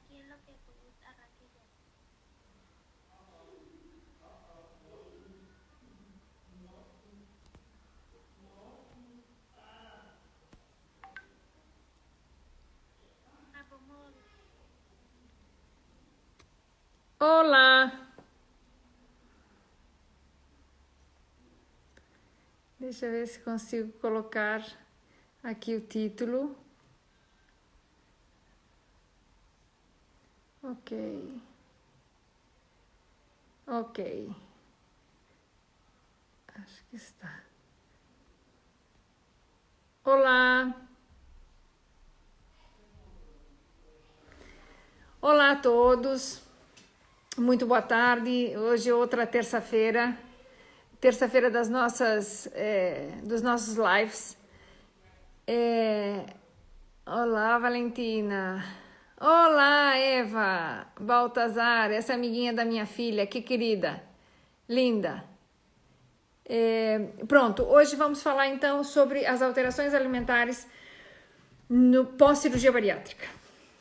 qué es lo que tú hagas que ya. Acomodo. Olá! Deixa eu ver se consigo colocar aqui o título. Ok. Ok. Acho que está. Olá! Olá a todos. Muito boa tarde. Hoje é outra terça-feira. Terça-feira dos nossos lives. Olá, Valentina. Olá, Eva. Baltazar, essa amiguinha da minha filha, que querida. Linda. Pronto, hoje vamos falar então sobre as alterações alimentares no pós-cirurgia bariátrica,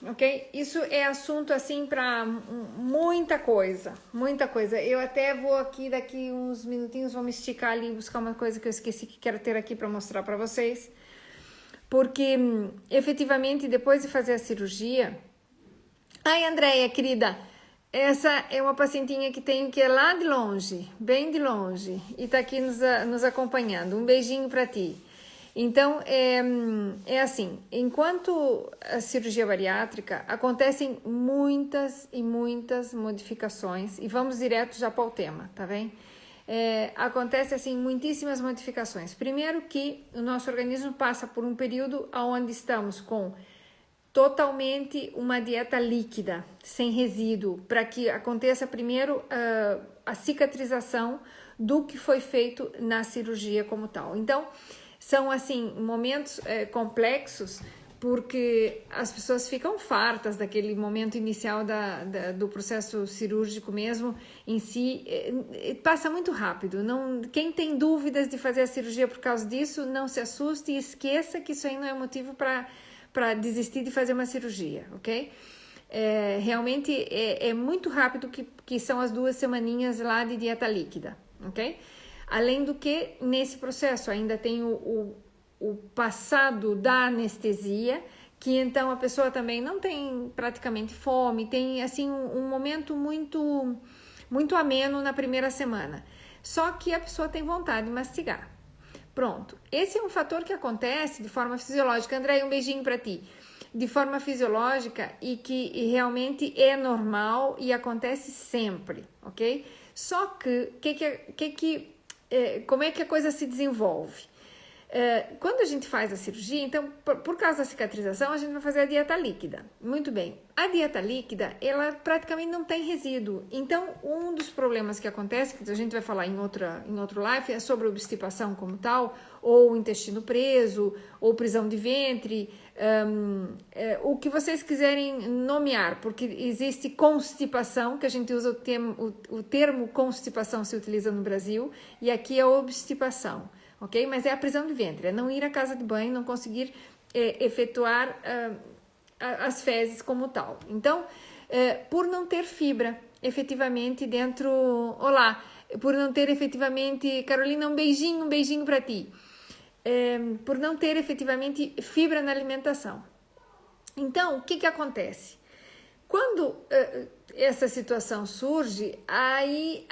ok? Isso é assunto assim para muita coisa, muita coisa. Eu até vou aqui daqui uns minutinhos, vou me esticar ali e buscar uma coisa que eu esqueci que quero ter aqui para mostrar para vocês, porque efetivamente depois de fazer a cirurgia, ai, Andréia, querida, essa é uma pacientinha que tenho que é lá de longe, bem de longe, e tá aqui nos acompanhando. Um beijinho para ti. Então, é assim, enquanto a cirurgia bariátrica, acontecem muitas e muitas modificações, e vamos direto já para o tema, tá bem? Acontece assim muitíssimas modificações. Primeiro que o nosso organismo passa por um período onde estamos com totalmente uma dieta líquida, sem resíduo, para que aconteça primeiro a cicatrização do que foi feito na cirurgia como tal. Então, são assim momentos complexos, porque as pessoas ficam fartas daquele momento inicial do processo cirúrgico mesmo em si, passa muito rápido. Não, quem tem dúvidas de fazer a cirurgia por causa disso, não se assuste e esqueça que isso aí não é motivo para desistir de fazer uma cirurgia, ok? Realmente é muito rápido que são as 2 semaninhas lá de dieta líquida, ok? Além do que, nesse processo ainda tem o passado da anestesia, que então a pessoa também não tem praticamente fome, tem assim um momento muito ameno na primeira semana. Só que a pessoa tem vontade de mastigar. Pronto, esse é um fator que acontece de forma fisiológica. André, um beijinho para ti. De forma fisiológica e que realmente é normal e acontece sempre, ok? Só que, como é que a coisa se desenvolve? Quando a gente faz a cirurgia, então, por causa da cicatrização, a gente vai fazer a dieta líquida. Muito bem. A dieta líquida, ela praticamente não tem resíduo. Então, um dos problemas que acontece, que a gente vai falar em outro live, é sobre obstipação como tal, ou intestino preso, ou prisão de ventre, o que vocês quiserem nomear, porque existe constipação, que a gente usa o termo constipação se utiliza no Brasil, e aqui é obstipação. Ok? Mas é a prisão de ventre, é não ir à casa de banho, não conseguir efetuar as fezes como tal. Então, por não ter fibra efetivamente dentro... Olá! Por não ter efetivamente... Carolina, um beijinho para ti. Por não ter efetivamente fibra na alimentação. Então, o que acontece? Quando essa situação surge, aí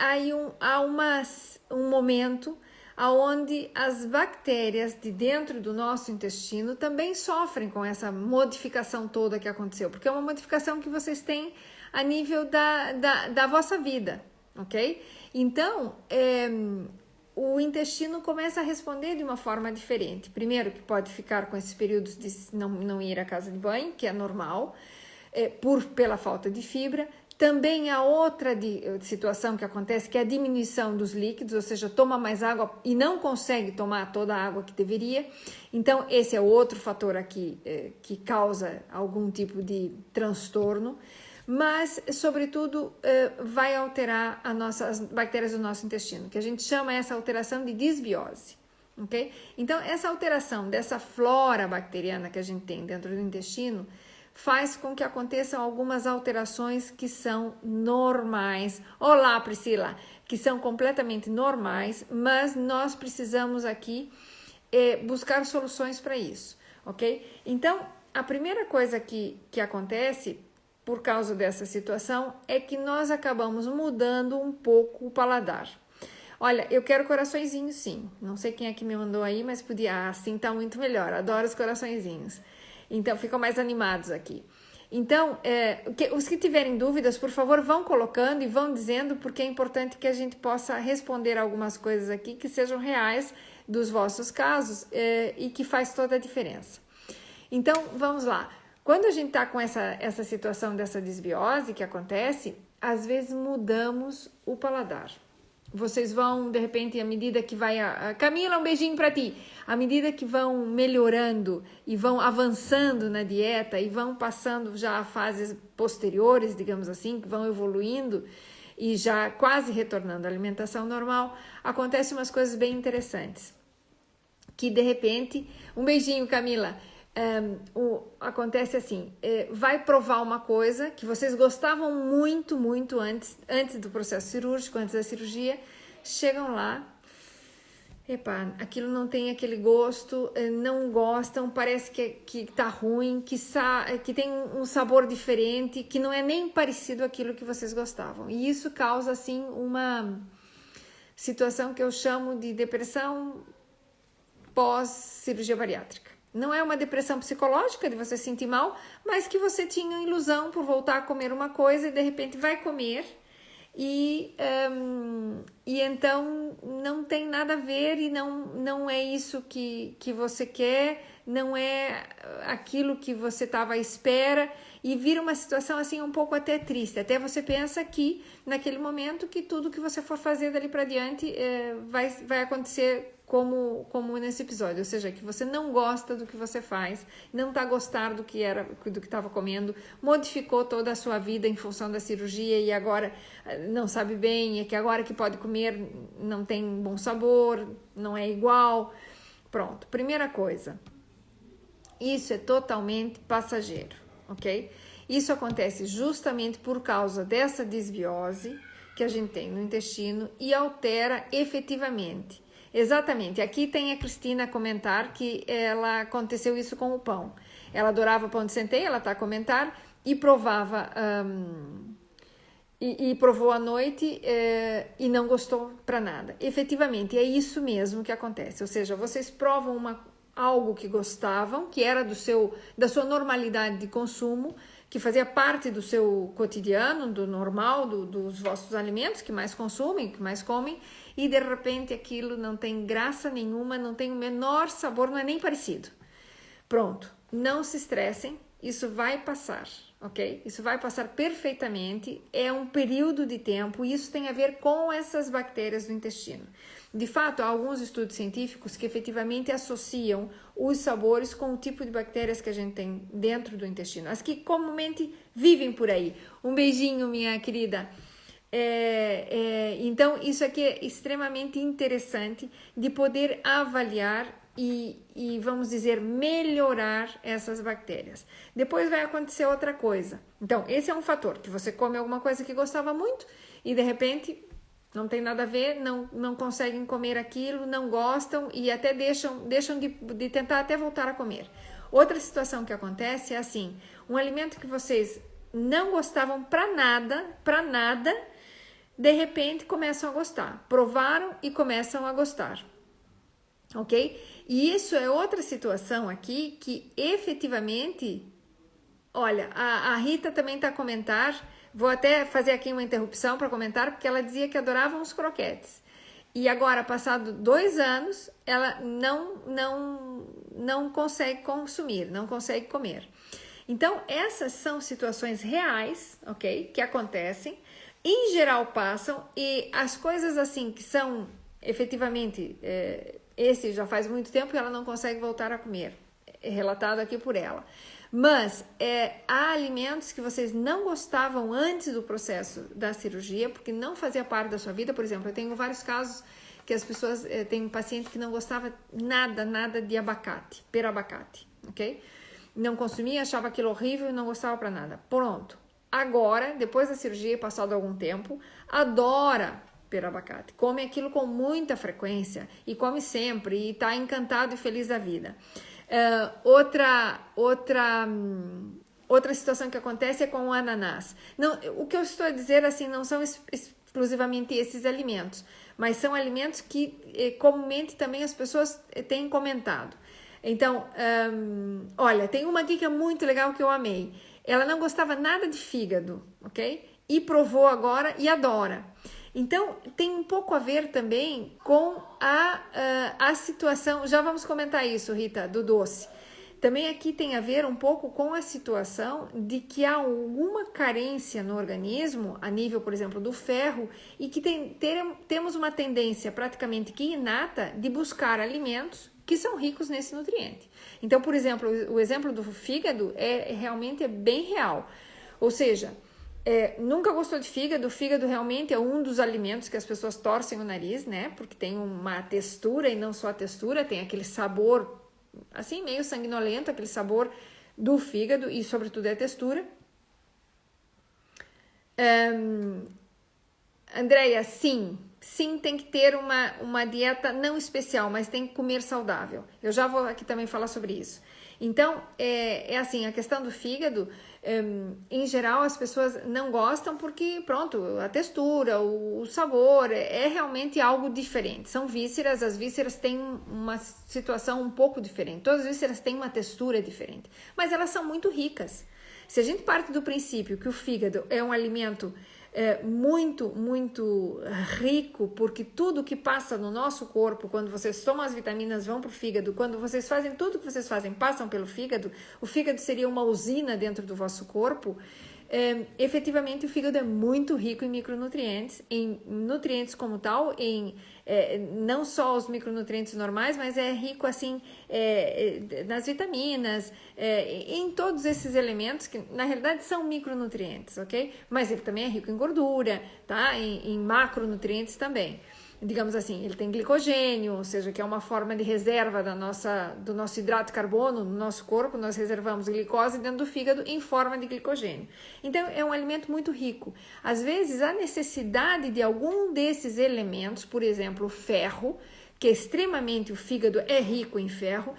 há um momento onde as bactérias de dentro do nosso intestino também sofrem com essa modificação toda que aconteceu, porque é uma modificação que vocês têm a nível da vossa vida, ok? Então, o intestino começa a responder de uma forma diferente. Primeiro, que pode ficar com esses períodos de não ir à casa de banho, que é normal, pela falta de fibra. Também há outra situação que acontece, que é a diminuição dos líquidos, ou seja, toma mais água e não consegue tomar toda a água que deveria. Então, esse é outro fator aqui que causa algum tipo de transtorno, mas, sobretudo, vai alterar as bactérias do nosso intestino, que a gente chama essa alteração de disbiose. Okay? Então, essa alteração dessa flora bacteriana que a gente tem dentro do intestino faz com que aconteçam algumas alterações que são normais. Olá, Priscila, que são completamente normais, mas nós precisamos aqui buscar soluções para isso, ok? Então, a primeira coisa que acontece por causa dessa situação é que nós acabamos mudando um pouco o paladar. Olha, eu quero coraçõezinhos sim, não sei quem é que me mandou aí, mas podia, assim tá muito melhor, adoro os coraçõezinhos, então ficam mais animados aqui. Então, os que tiverem dúvidas, por favor, vão colocando e vão dizendo, porque é importante que a gente possa responder algumas coisas aqui que sejam reais dos vossos casos e que faz toda a diferença. Então, vamos lá. Quando a gente está com essa situação dessa desbiose que acontece, às vezes mudamos o paladar. Vocês vão, de repente, à medida que vai... Camila, um beijinho para ti. À medida que vão melhorando e vão avançando na dieta e vão passando já a fases posteriores, digamos assim, que vão evoluindo e já quase retornando à alimentação normal, acontecem umas coisas bem interessantes. Que, de repente... Um beijinho, Camila. Acontece assim, vai provar uma coisa que vocês gostavam muito, muito antes do processo cirúrgico, antes da cirurgia, chegam lá, aquilo não tem aquele gosto, não gostam, parece que tá ruim, que tem um sabor diferente, que não é nem parecido àquilo que vocês gostavam. E isso causa, assim, uma situação que eu chamo de depressão pós-cirurgia bariátrica. Não é uma depressão psicológica de você se sentir mal, mas que você tinha ilusão por voltar a comer uma coisa e de repente vai comer e então não tem nada a ver e não é isso que você quer, não é aquilo que você estava à espera e vira uma situação assim um pouco até triste. Até você pensa que naquele momento que tudo que você for fazer dali para diante vai acontecer como nesse episódio, ou seja, que você não gosta do que você faz, não está gostando do que estava comendo, modificou toda a sua vida em função da cirurgia e agora não sabe bem, é que agora que pode comer não tem bom sabor, não é igual. Pronto, primeira coisa, isso é totalmente passageiro, ok? Isso acontece justamente por causa dessa desbiose que a gente tem no intestino e altera efetivamente. Exatamente, aqui tem a Cristina a comentar que ela aconteceu isso com o pão. Ela adorava pão de centeio, ela está a comentar, e provava, e provou à noite e não gostou para nada. Efetivamente, é isso mesmo que acontece, ou seja, vocês provam algo que gostavam, que era da sua normalidade de consumo, que fazia parte do seu cotidiano, do normal, dos vossos alimentos que mais consumem, que mais comem, e de repente aquilo não tem graça nenhuma, não tem o menor sabor, não é nem parecido. Pronto, não se estressem, isso vai passar, ok? Isso vai passar perfeitamente, é um período de tempo e isso tem a ver com essas bactérias do intestino. De fato, há alguns estudos científicos que efetivamente associam os sabores com o tipo de bactérias que a gente tem dentro do intestino, as que comumente vivem por aí. Um beijinho, minha querida. Então, isso aqui é extremamente interessante de poder avaliar e vamos dizer, melhorar essas bactérias. Depois vai acontecer outra coisa. Então, esse é um fator, que você come alguma coisa que gostava muito e de repente não tem nada a ver, não conseguem comer aquilo, não gostam e até deixam de tentar até voltar a comer. Outra situação que acontece é assim, um alimento que vocês não gostavam para nada, de repente começam a gostar. Provaram e começam a gostar. Ok? E isso é outra situação aqui que efetivamente, olha, a Rita também está a comentar, vou até fazer aqui uma interrupção para comentar, porque ela dizia que adorava os croquetes. E agora, passado 2 anos, ela não consegue consumir, não consegue comer. Então, essas são situações reais, ok? Que acontecem, em geral passam, e as coisas assim que são efetivamente... esse já faz muito tempo e ela não consegue voltar a comer. É relatado aqui por ela. Mas há alimentos que vocês não gostavam antes do processo da cirurgia, porque não fazia parte da sua vida. Por exemplo, eu tenho vários casos que as pessoas... tem um paciente que não gostava nada de abacate, perabacate, ok? não consumia, achava aquilo horrível e não gostava para nada. Pronto. Agora, depois da cirurgia, passado algum tempo, adora pera abacate. Come aquilo com muita frequência e come sempre e está encantado e feliz da vida. Outra situação que acontece é com o ananás. Não, o que eu estou a dizer assim não são exclusivamente esses alimentos, mas são alimentos que comumente também as pessoas têm comentado. Então, olha, tem uma dica muito legal que eu amei. Ela não gostava nada de fígado, ok? E provou agora e adora. Então, tem um pouco a ver também com a situação, já vamos comentar isso, Rita, do doce. Também aqui tem a ver um pouco com a situação de que há alguma carência no organismo, a nível, por exemplo, do ferro, e que temos uma tendência praticamente que inata de buscar alimentos que são ricos nesse nutriente. Então, por exemplo, o exemplo do fígado realmente bem real. Ou seja, nunca gostou de fígado. O fígado realmente é um dos alimentos que as pessoas torcem o nariz, né? Porque tem uma textura e não só a textura, tem aquele sabor assim meio sanguinolento, aquele sabor do fígado e sobretudo a textura. Andréia, sim, tem que ter uma dieta não especial, mas tem que comer saudável. Eu já vou aqui também falar sobre isso. Então, assim, a questão do fígado, em geral, as pessoas não gostam porque, pronto, a textura, o sabor, é realmente algo diferente. São vísceras, as vísceras têm uma situação um pouco diferente. Todas as vísceras têm uma textura diferente, mas elas são muito ricas. Se a gente parte do princípio que o fígado é um alimento muito, muito rico, porque tudo que passa no nosso corpo, quando vocês tomam as vitaminas, vão para o fígado, quando vocês fazem tudo que vocês fazem, passam pelo fígado, o fígado seria uma usina dentro do vosso corpo. Efetivamente o fígado é muito rico em micronutrientes, em nutrientes como tal, não só os micronutrientes normais, mas é rico assim nas vitaminas, em todos esses elementos que na realidade são micronutrientes, ok? Mas ele também é rico em gordura, tá? Em macronutrientes também. Digamos assim, ele tem glicogênio, ou seja, que é uma forma de reserva do nosso hidrato de carbono no nosso corpo. Nós reservamos glicose dentro do fígado em forma de glicogênio. Então, é um alimento muito rico. Às vezes, a necessidade de algum desses elementos, por exemplo, o ferro, que extremamente o fígado é rico em ferro,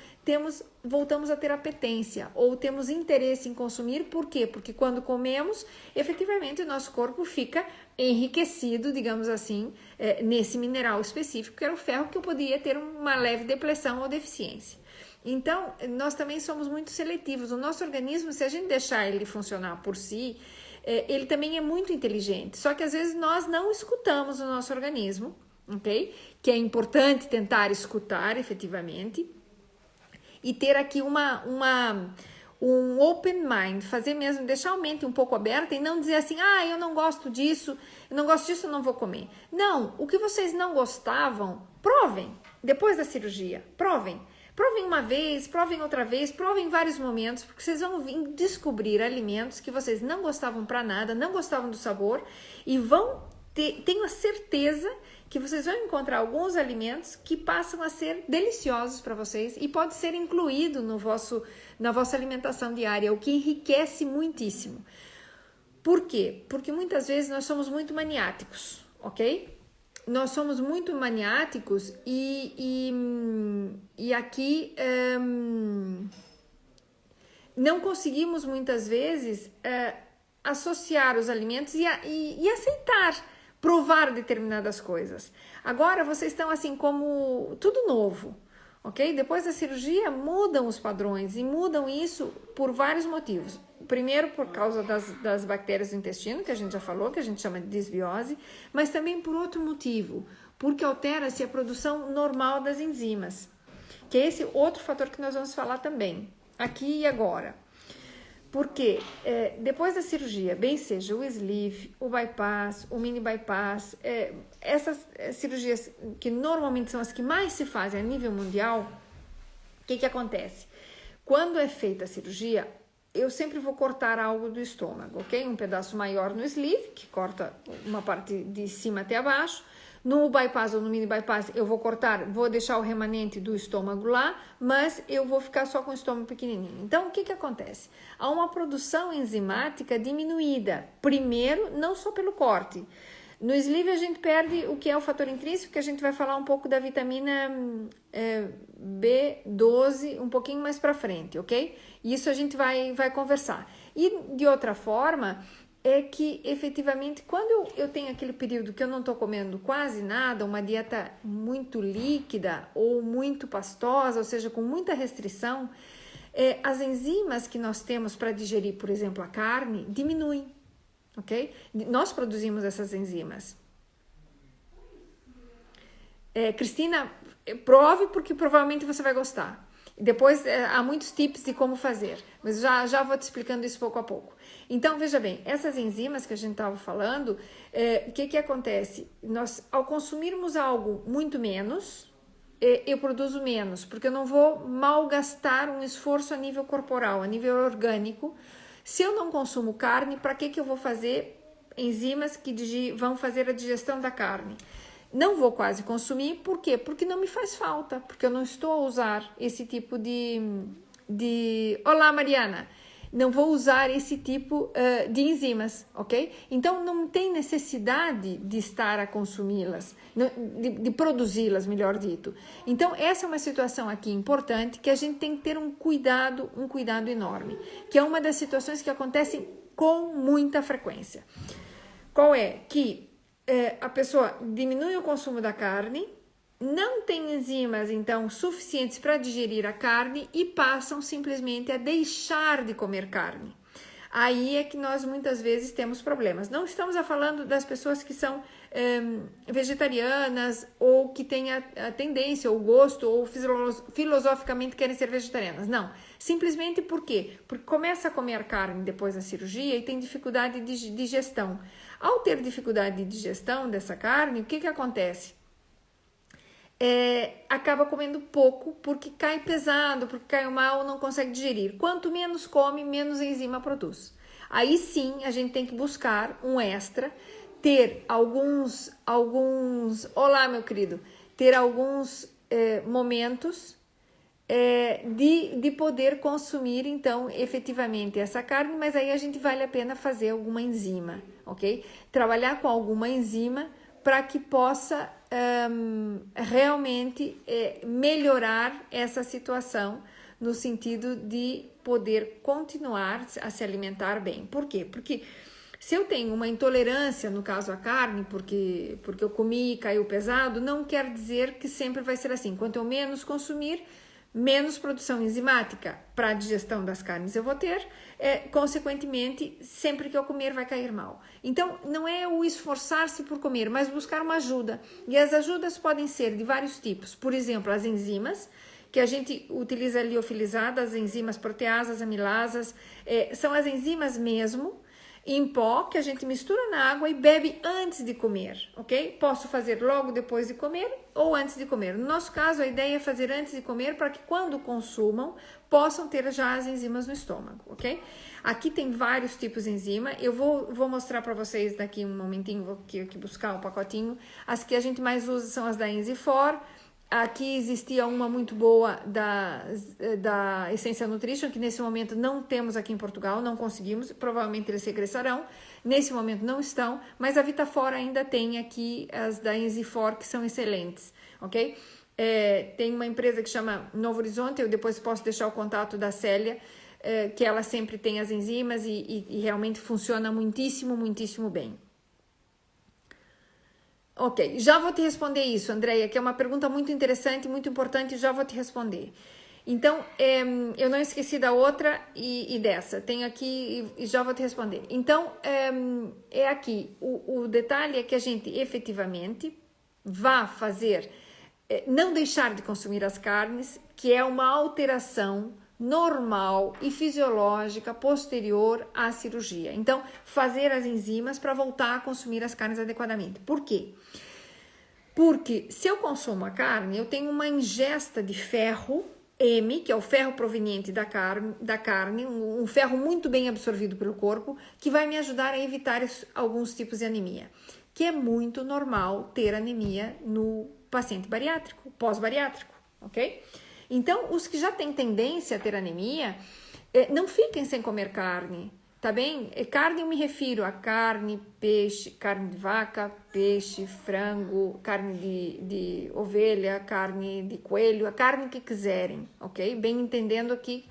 voltamos a ter apetência ou temos interesse em consumir. Por quê? Porque quando comemos, efetivamente o nosso corpo fica enriquecido, digamos assim, nesse mineral específico, que era o ferro, que eu podia ter uma leve depressão ou deficiência. Então, nós também somos muito seletivos. O nosso organismo, se a gente deixar ele funcionar por si, ele também é muito inteligente. Só que às vezes nós não escutamos o nosso organismo, ok? Que é importante tentar escutar efetivamente e ter aqui um open mind, fazer mesmo, deixar a mente um pouco aberta e não dizer assim, eu não gosto disso, eu não vou comer. Não, o que vocês não gostavam, provem, depois da cirurgia, provem uma vez, provem outra vez, provem em vários momentos, porque vocês vão vir descobrir alimentos que vocês não gostavam para nada, não gostavam do sabor e tenho a certeza que vocês vão encontrar alguns alimentos que passam a ser deliciosos para vocês e pode ser incluído na vossa alimentação diária, o que enriquece muitíssimo. Por quê? Porque muitas vezes nós somos muito maniáticos, ok? Nós somos muito maniáticos e aqui não conseguimos muitas vezes associar os alimentos e aceitar, provar determinadas coisas. Agora vocês estão assim como tudo novo, ok? Depois da cirurgia mudam os padrões e mudam isso por vários motivos. Primeiro por causa das bactérias do intestino, que a gente já falou, que a gente chama de desbiose, mas também por outro motivo, porque altera-se a produção normal das enzimas, que é esse outro fator que nós vamos falar também, aqui e agora. Porque depois da cirurgia, bem seja o sleeve, o bypass, o mini bypass, essas cirurgias que normalmente são as que mais se fazem a nível mundial, o que acontece? Quando é feita a cirurgia, eu sempre vou cortar algo do estômago, ok? Um pedaço maior no sleeve, que corta uma parte de cima até abaixo. No bypass ou no mini bypass eu vou cortar, vou deixar o remanente do estômago lá, mas eu vou ficar só com o estômago pequenininho. Então, o que acontece? Há uma produção enzimática diminuída. Primeiro, não só pelo corte. No sleeve a gente perde o que é o fator intrínseco, que a gente vai falar um pouco da vitamina B12 um pouquinho mais para frente, ok? Isso a gente vai conversar. E de outra forma, é que efetivamente quando eu tenho aquele período que eu não estou comendo quase nada, uma dieta muito líquida ou muito pastosa, ou seja, com muita restrição, as enzimas que nós temos para digerir, por exemplo, a carne, diminuem. Ok? Nós produzimos essas enzimas. Cristina, prove porque provavelmente você vai gostar. Depois há muitos tips de como fazer, mas já vou te explicando isso pouco a pouco. Então, veja bem, essas enzimas que a gente estava falando, o que acontece? Nós, ao consumirmos algo muito menos, eu produzo menos, porque eu não vou malgastar um esforço a nível corporal, a nível orgânico. Se eu não consumo carne, para que eu vou fazer enzimas que vão fazer a digestão da carne? Não vou quase consumir, por quê? Porque não me faz falta, porque eu não estou a usar esse tipo de... Olá, Mariana! Não vou usar esse tipo de enzimas, ok? Então, não tem necessidade de estar a consumi-las, de produzi-las, melhor dito. Então, essa é uma situação aqui importante que a gente tem que ter um cuidado enorme, que é uma das situações que acontecem com muita frequência. Qual é? Que a pessoa diminui o consumo da carne, não tem enzimas, então, suficientes para digerir a carne e passam simplesmente a deixar de comer carne. Aí é que nós muitas vezes temos problemas. Não estamos falando das pessoas que são vegetarianas ou que têm a tendência, ou gosto, ou filosoficamente querem ser vegetarianas. Não. Simplesmente por quê? Porque começa a comer carne depois da cirurgia e tem dificuldade de digestão. Ao ter dificuldade de digestão dessa carne, o que acontece? Acaba comendo pouco porque cai pesado, porque cai mal, não consegue digerir. Quanto menos come, menos enzima produz. Aí sim a gente tem que buscar um extra, ter alguns olá meu querido, ter alguns momentos de poder consumir então efetivamente essa carne, mas aí a gente vale a pena fazer alguma enzima, ok? Trabalhar com alguma enzima para que possa realmente melhorar essa situação no sentido de poder continuar a se alimentar bem. Por quê? Porque se eu tenho uma intolerância, no caso a carne, porque eu comi e caiu pesado, não quer dizer que sempre vai ser assim. Quanto eu menos consumir, menos produção enzimática para a digestão das carnes eu vou ter, consequentemente, sempre que eu comer vai cair mal. Então, não é o esforçar-se por comer, mas buscar uma ajuda. E as ajudas podem ser de vários tipos. Por exemplo, as enzimas, que a gente utiliza liofilizadas, enzimas proteasas, amilasas, são as enzimas mesmo, em pó, que a gente mistura na água e bebe antes de comer, ok? Posso fazer logo depois de comer ou antes de comer. No nosso caso, a ideia é fazer antes de comer para que quando consumam, possam ter já as enzimas no estômago, ok? Aqui tem vários tipos de enzima, eu vou mostrar para vocês daqui um momentinho, vou aqui buscar um pacotinho. As que a gente mais usa são as da Enzifor. Aqui existia uma muito boa da Essência Nutrition, que nesse momento não temos aqui em Portugal, não conseguimos, provavelmente eles regressarão, nesse momento não estão, mas a Vitafor ainda tem aqui as da Enzifor, que são excelentes, ok? Tem uma empresa que chama Novo Horizonte, eu depois posso deixar o contato da Célia, que ela sempre tem as enzimas e realmente funciona muitíssimo, muitíssimo bem. Ok, já vou te responder isso, Andréia, que é uma pergunta muito interessante, muito importante, já vou te responder. Então, eu não esqueci da outra e dessa, tenho aqui e já vou te responder. Então, aqui, o detalhe é que a gente efetivamente vá fazer, não deixar de consumir as carnes, que é uma alteração normal e fisiológica posterior à cirurgia. Então, fazer as enzimas para voltar a consumir as carnes adequadamente. Por quê? Porque se eu consumo a carne, eu tenho uma ingesta de ferro M, que é o ferro proveniente da carne, um ferro muito bem absorvido pelo corpo, que vai me ajudar a evitar alguns tipos de anemia. que é muito normal ter anemia no paciente bariátrico, pós-bariátrico, ok? Então, os que já têm tendência a ter anemia, não fiquem sem comer carne, tá bem? Carne eu me refiro a carne, peixe, carne de vaca, peixe, frango, carne de ovelha, carne de coelho, a carne que quiserem, ok? Bem entendendo aqui,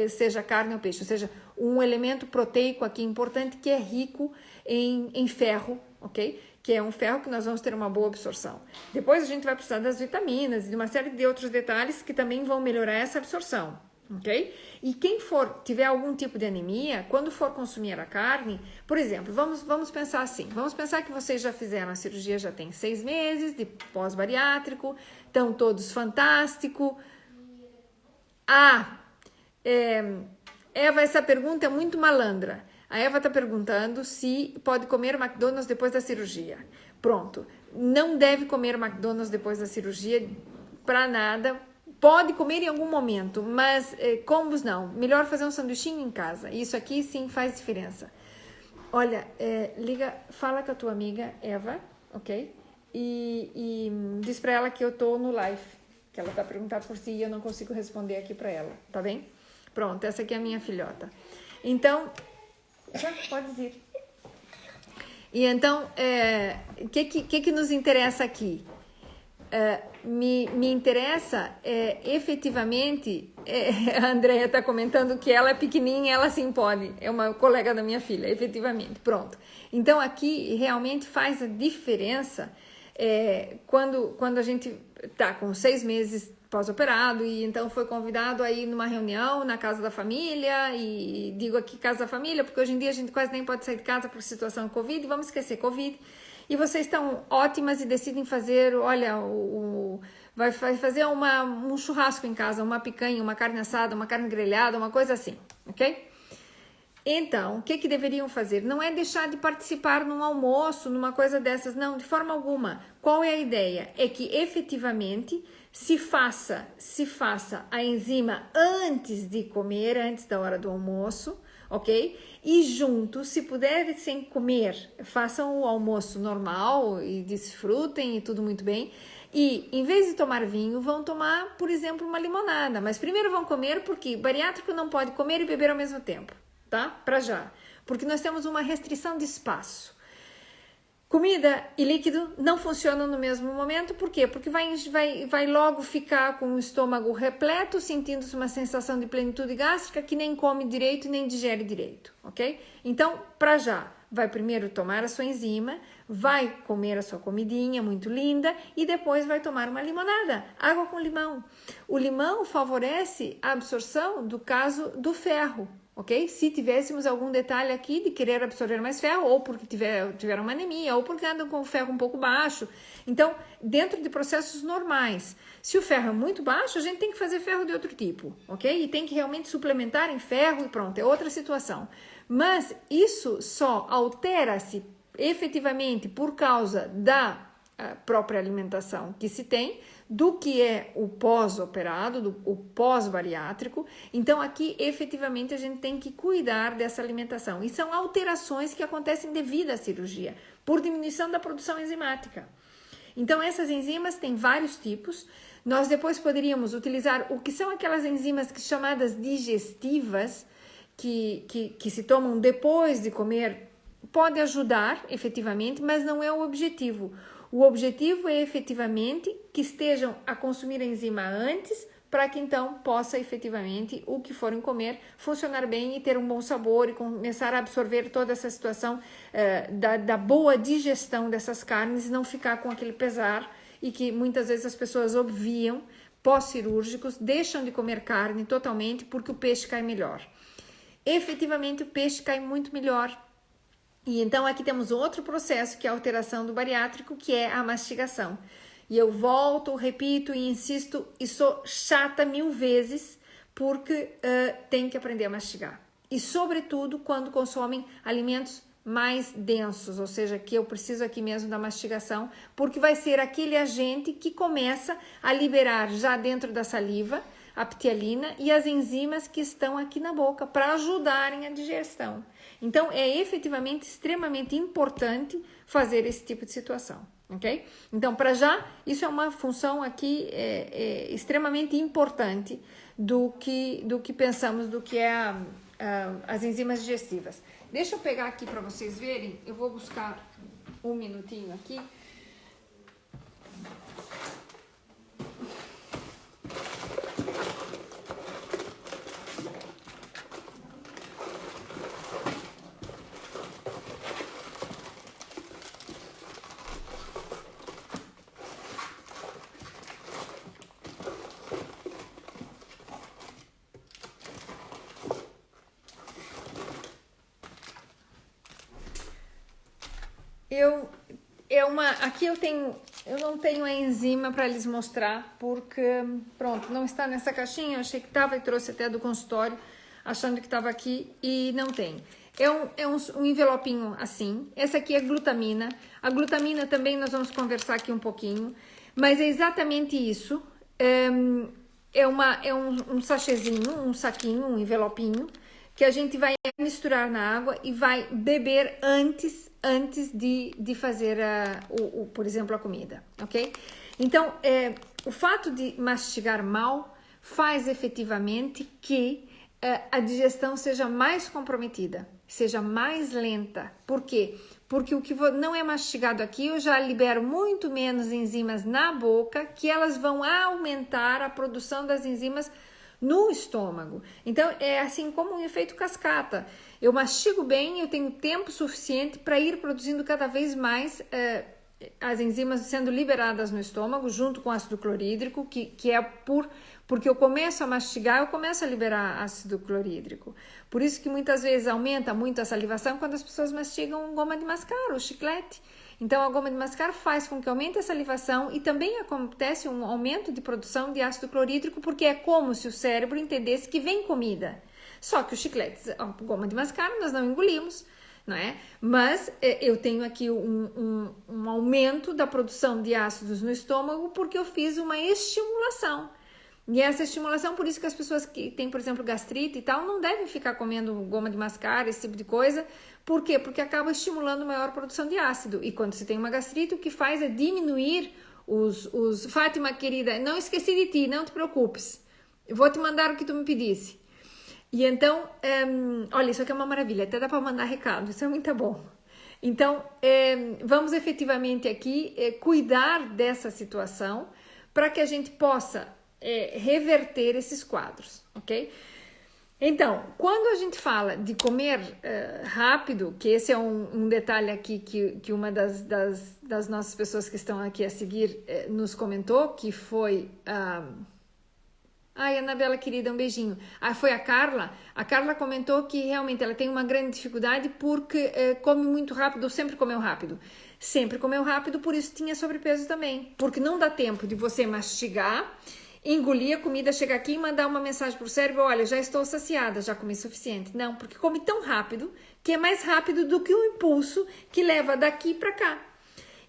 seja carne ou peixe, ou seja, um elemento proteico aqui importante que é rico em ferro, ok? Que é um ferro que nós vamos ter uma boa absorção. Depois a gente vai precisar das vitaminas e de uma série de outros detalhes que também vão melhorar essa absorção, ok? E quem tiver algum tipo de anemia, quando for consumir a carne, por exemplo, vamos pensar assim, vamos pensar que vocês já fizeram a cirurgia, já tem 6 meses de pós-bariátrico, estão todos fantásticos. Eva, essa pergunta é muito malandra. A Eva está perguntando se pode comer McDonald's depois da cirurgia. Pronto, não deve comer McDonald's depois da cirurgia para nada. Pode comer em algum momento, mas combos não. Melhor fazer um sanduichinho em casa. Isso aqui sim faz diferença. Olha, fala com a tua amiga Eva, ok? E diz para ela que eu tô no live, que ela tá perguntando por si e eu não consigo responder aqui para ela, tá bem? Pronto, essa aqui é a minha filhota. Então, já pode ir. E então, o que nos interessa aqui? Me interessa efetivamente, a Andrea está comentando que ela é pequenininha, ela sim pode, é uma colega da minha filha, efetivamente, pronto. Então aqui realmente faz a diferença quando a gente está com 6 meses pós-operado e então foi convidado a ir numa reunião na casa da família, e digo aqui casa da família porque hoje em dia a gente quase nem pode sair de casa por situação Covid, vamos esquecer Covid. E vocês estão ótimas e decidem fazer, olha, vai fazer um churrasco em casa, uma picanha, uma carne assada, uma carne grelhada, uma coisa assim, ok? Então, o que deveriam fazer? Não é deixar de participar num almoço, numa coisa dessas, não, de forma alguma. Qual é a ideia? É que efetivamente se faça a enzima antes de comer, antes da hora do almoço, ok? E juntos, se puderem comer, façam o almoço normal e desfrutem e tudo muito bem. E em vez de tomar vinho, vão tomar, por exemplo, uma limonada. Mas primeiro vão comer porque bariátrico não pode comer e beber ao mesmo tempo, tá? Para já. Porque nós temos uma restrição de espaço. Comida e líquido não funcionam no mesmo momento, por quê? Porque vai logo ficar com o estômago repleto, sentindo-se uma sensação de plenitude gástrica que nem come direito e nem digere direito, ok? Então, para já, vai primeiro tomar a sua enzima, vai comer a sua comidinha muito linda e depois vai tomar uma limonada, água com limão. O limão favorece a absorção do caso do ferro, ok? Se tivéssemos algum detalhe aqui de querer absorver mais ferro, ou porque tiveram uma anemia, ou porque andam com o ferro um pouco baixo. Então, dentro de processos normais, se o ferro é muito baixo, a gente tem que fazer ferro de outro tipo, ok? E tem que realmente suplementar em ferro e pronto, é outra situação. Mas isso só altera-se efetivamente por causa da própria alimentação que se tem, do que é o pós-operado, o pós-bariátrico. Então aqui efetivamente a gente tem que cuidar dessa alimentação, e são alterações que acontecem devido à cirurgia, por diminuição da produção enzimática. Então essas enzimas têm vários tipos. Nós depois poderíamos utilizar o que são aquelas enzimas chamadas digestivas, que se tomam depois de comer. Pode ajudar efetivamente, mas não é o objetivo. O objetivo é efetivamente que estejam a consumir a enzima antes, para que então possa efetivamente o que forem comer funcionar bem e ter um bom sabor e começar a absorver toda essa situação da boa digestão dessas carnes, e não ficar com aquele pesar, e que muitas vezes as pessoas obviam pós-cirúrgicos, deixam de comer carne totalmente porque o peixe cai melhor. Efetivamente o peixe cai muito melhor. E então aqui temos outro processo que é a alteração do bariátrico, que é a mastigação. E eu volto, repito e insisto, e sou chata 1000 vezes, porque tem que aprender a mastigar. E sobretudo quando consomem alimentos mais densos, ou seja, que eu preciso aqui mesmo da mastigação, porque vai ser aquele agente que começa a liberar já dentro da saliva a ptialina e as enzimas que estão aqui na boca para ajudarem a digestão. Então, é efetivamente extremamente importante fazer esse tipo de situação, ok? Então, para já, isso é uma função aqui extremamente importante do que pensamos, do que é as enzimas digestivas. Deixa eu pegar aqui para vocês verem, eu vou buscar um minutinho aqui. Aqui eu não tenho a enzima para lhes mostrar, porque, pronto, não está nessa caixinha, eu achei que estava e trouxe até do consultório, achando que estava aqui e não tem. É um envelopinho assim, essa aqui é glutamina, a glutamina também nós vamos conversar aqui um pouquinho, mas é exatamente isso, é um sachêzinho, um saquinho, um envelopinho, que a gente vai misturar na água e vai beber antes de fazer, por exemplo, a comida, ok? Então, o fato de mastigar mal faz efetivamente que a digestão seja mais comprometida, seja mais lenta. Por quê? Porque o que não é mastigado aqui, eu já libero muito menos enzimas na boca, que elas vão aumentar a produção das enzimas no estômago. Então, é assim como um efeito cascata. Eu mastigo bem, eu tenho tempo suficiente para ir produzindo cada vez mais as enzimas sendo liberadas no estômago, junto com ácido clorídrico, que é porque eu começo a mastigar, eu começo a liberar ácido clorídrico. Por isso que muitas vezes aumenta muito a salivação quando as pessoas mastigam goma de mascar ou chiclete. Então, a goma de mascar faz com que aumente a salivação e também acontece um aumento de produção de ácido clorídrico, porque é como se o cérebro entendesse que vem comida. Só que os chicletes, a goma de mascar, nós não engolimos, não é? Mas eu tenho aqui um aumento da produção de ácidos no estômago porque eu fiz uma estimulação. E essa estimulação, por isso que as pessoas que têm, por exemplo, gastrite e tal, não devem ficar comendo goma de mascar, esse tipo de coisa. Por quê? Porque acaba estimulando maior produção de ácido. E quando você tem uma gastrite, o que faz é diminuir os... Fátima, querida, não esqueci de ti, não te preocupes. Eu vou te mandar o que tu me pedisse. E então, olha, isso aqui é uma maravilha, até dá para mandar recado, isso é muito bom. Então, vamos efetivamente aqui cuidar dessa situação para que a gente possa reverter esses quadros, ok? Então, quando a gente fala de comer rápido, que esse é um detalhe aqui que uma das nossas pessoas que estão aqui a seguir nos comentou, que foi... Ai, Anabela, querida, um beijinho. Foi a Carla. A Carla comentou que realmente ela tem uma grande dificuldade porque come muito rápido, sempre comeu rápido. Sempre comeu rápido, por isso tinha sobrepeso também. Porque não dá tempo de você mastigar, engolir a comida, chegar aqui e mandar uma mensagem pro cérebro, olha, já estou saciada, já comi suficiente. Não, porque come tão rápido que é mais rápido do que o impulso que leva daqui para cá.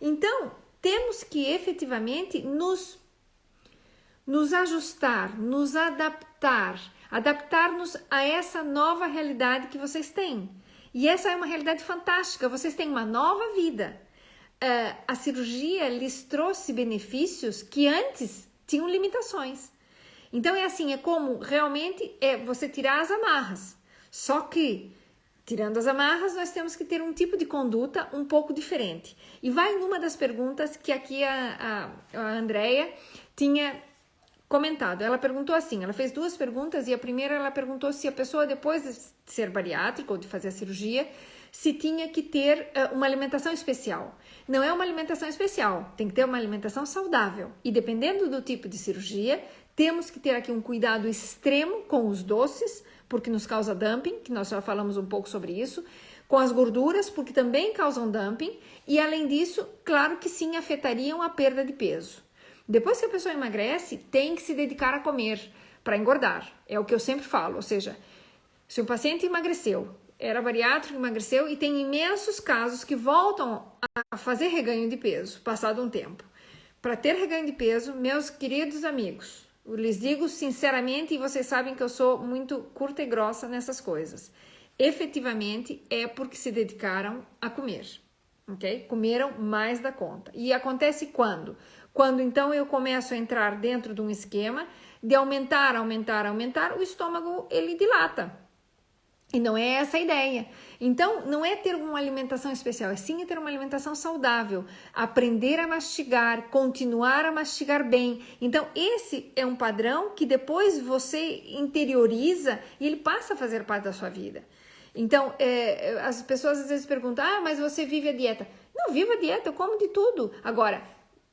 Então, temos que efetivamente nos ajustar, nos adaptar-nos a essa nova realidade que vocês têm. E essa é uma realidade fantástica, vocês têm uma nova vida. A cirurgia lhes trouxe benefícios que antes tinham limitações. Então é assim, é como realmente você tirar as amarras. Só que, tirando as amarras, nós temos que ter um tipo de conduta um pouco diferente. E vai numa das perguntas que aqui a Andrea tinha comentado. Ela perguntou assim, ela fez duas perguntas e a primeira ela perguntou se a pessoa depois de ser bariátrica ou de fazer a cirurgia, se tinha que ter uma alimentação especial. Não é uma alimentação especial, tem que ter uma alimentação saudável. E dependendo do tipo de cirurgia, temos que ter aqui um cuidado extremo com os doces, porque nos causa dumping, que nós já falamos um pouco sobre isso, com as gorduras, porque também causam dumping, e além disso, claro que sim, afetariam a perda de peso. Depois que a pessoa emagrece, tem que se dedicar a comer para engordar. É o que eu sempre falo, ou seja, se o paciente emagreceu, era bariátrico, emagreceu e tem imensos casos que voltam a fazer reganho de peso, passado um tempo. Para ter reganho de peso, meus queridos amigos, eu lhes digo sinceramente, e vocês sabem que eu sou muito curta e grossa nessas coisas, efetivamente é porque se dedicaram a comer, ok? Comeram mais da conta. E acontece quando? Quando então eu começo a entrar dentro de um esquema de aumentar, o estômago ele dilata. E não é essa a ideia. Então, não é ter uma alimentação especial, é sim ter uma alimentação saudável. Aprender a mastigar, continuar a mastigar bem. Então, esse é um padrão que depois você interioriza e ele passa a fazer parte da sua vida. Então, as pessoas às vezes perguntam, mas você vive a dieta. Não vivo a dieta, eu como de tudo. Agora,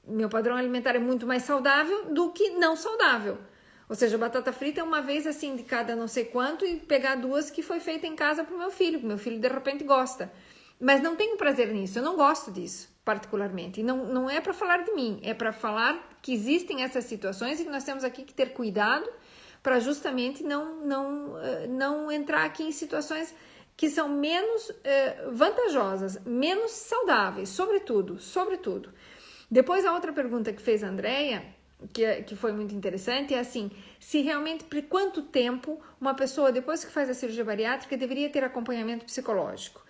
meu padrão alimentar é muito mais saudável do que não saudável. Ou seja, batata frita é uma vez assim de cada não sei quanto e pegar duas que foi feita em casa pro meu filho, que meu filho de repente gosta. Mas não tenho prazer nisso, eu não gosto disso particularmente. E não é para falar de mim, é para falar que existem essas situações e que nós temos aqui que ter cuidado para justamente não entrar aqui em situações que são menos vantajosas, menos saudáveis, sobretudo. Depois a outra pergunta que fez a Andrea, que foi muito interessante, é assim, se realmente, por quanto tempo uma pessoa, depois que faz a cirurgia bariátrica, deveria ter acompanhamento psicológico?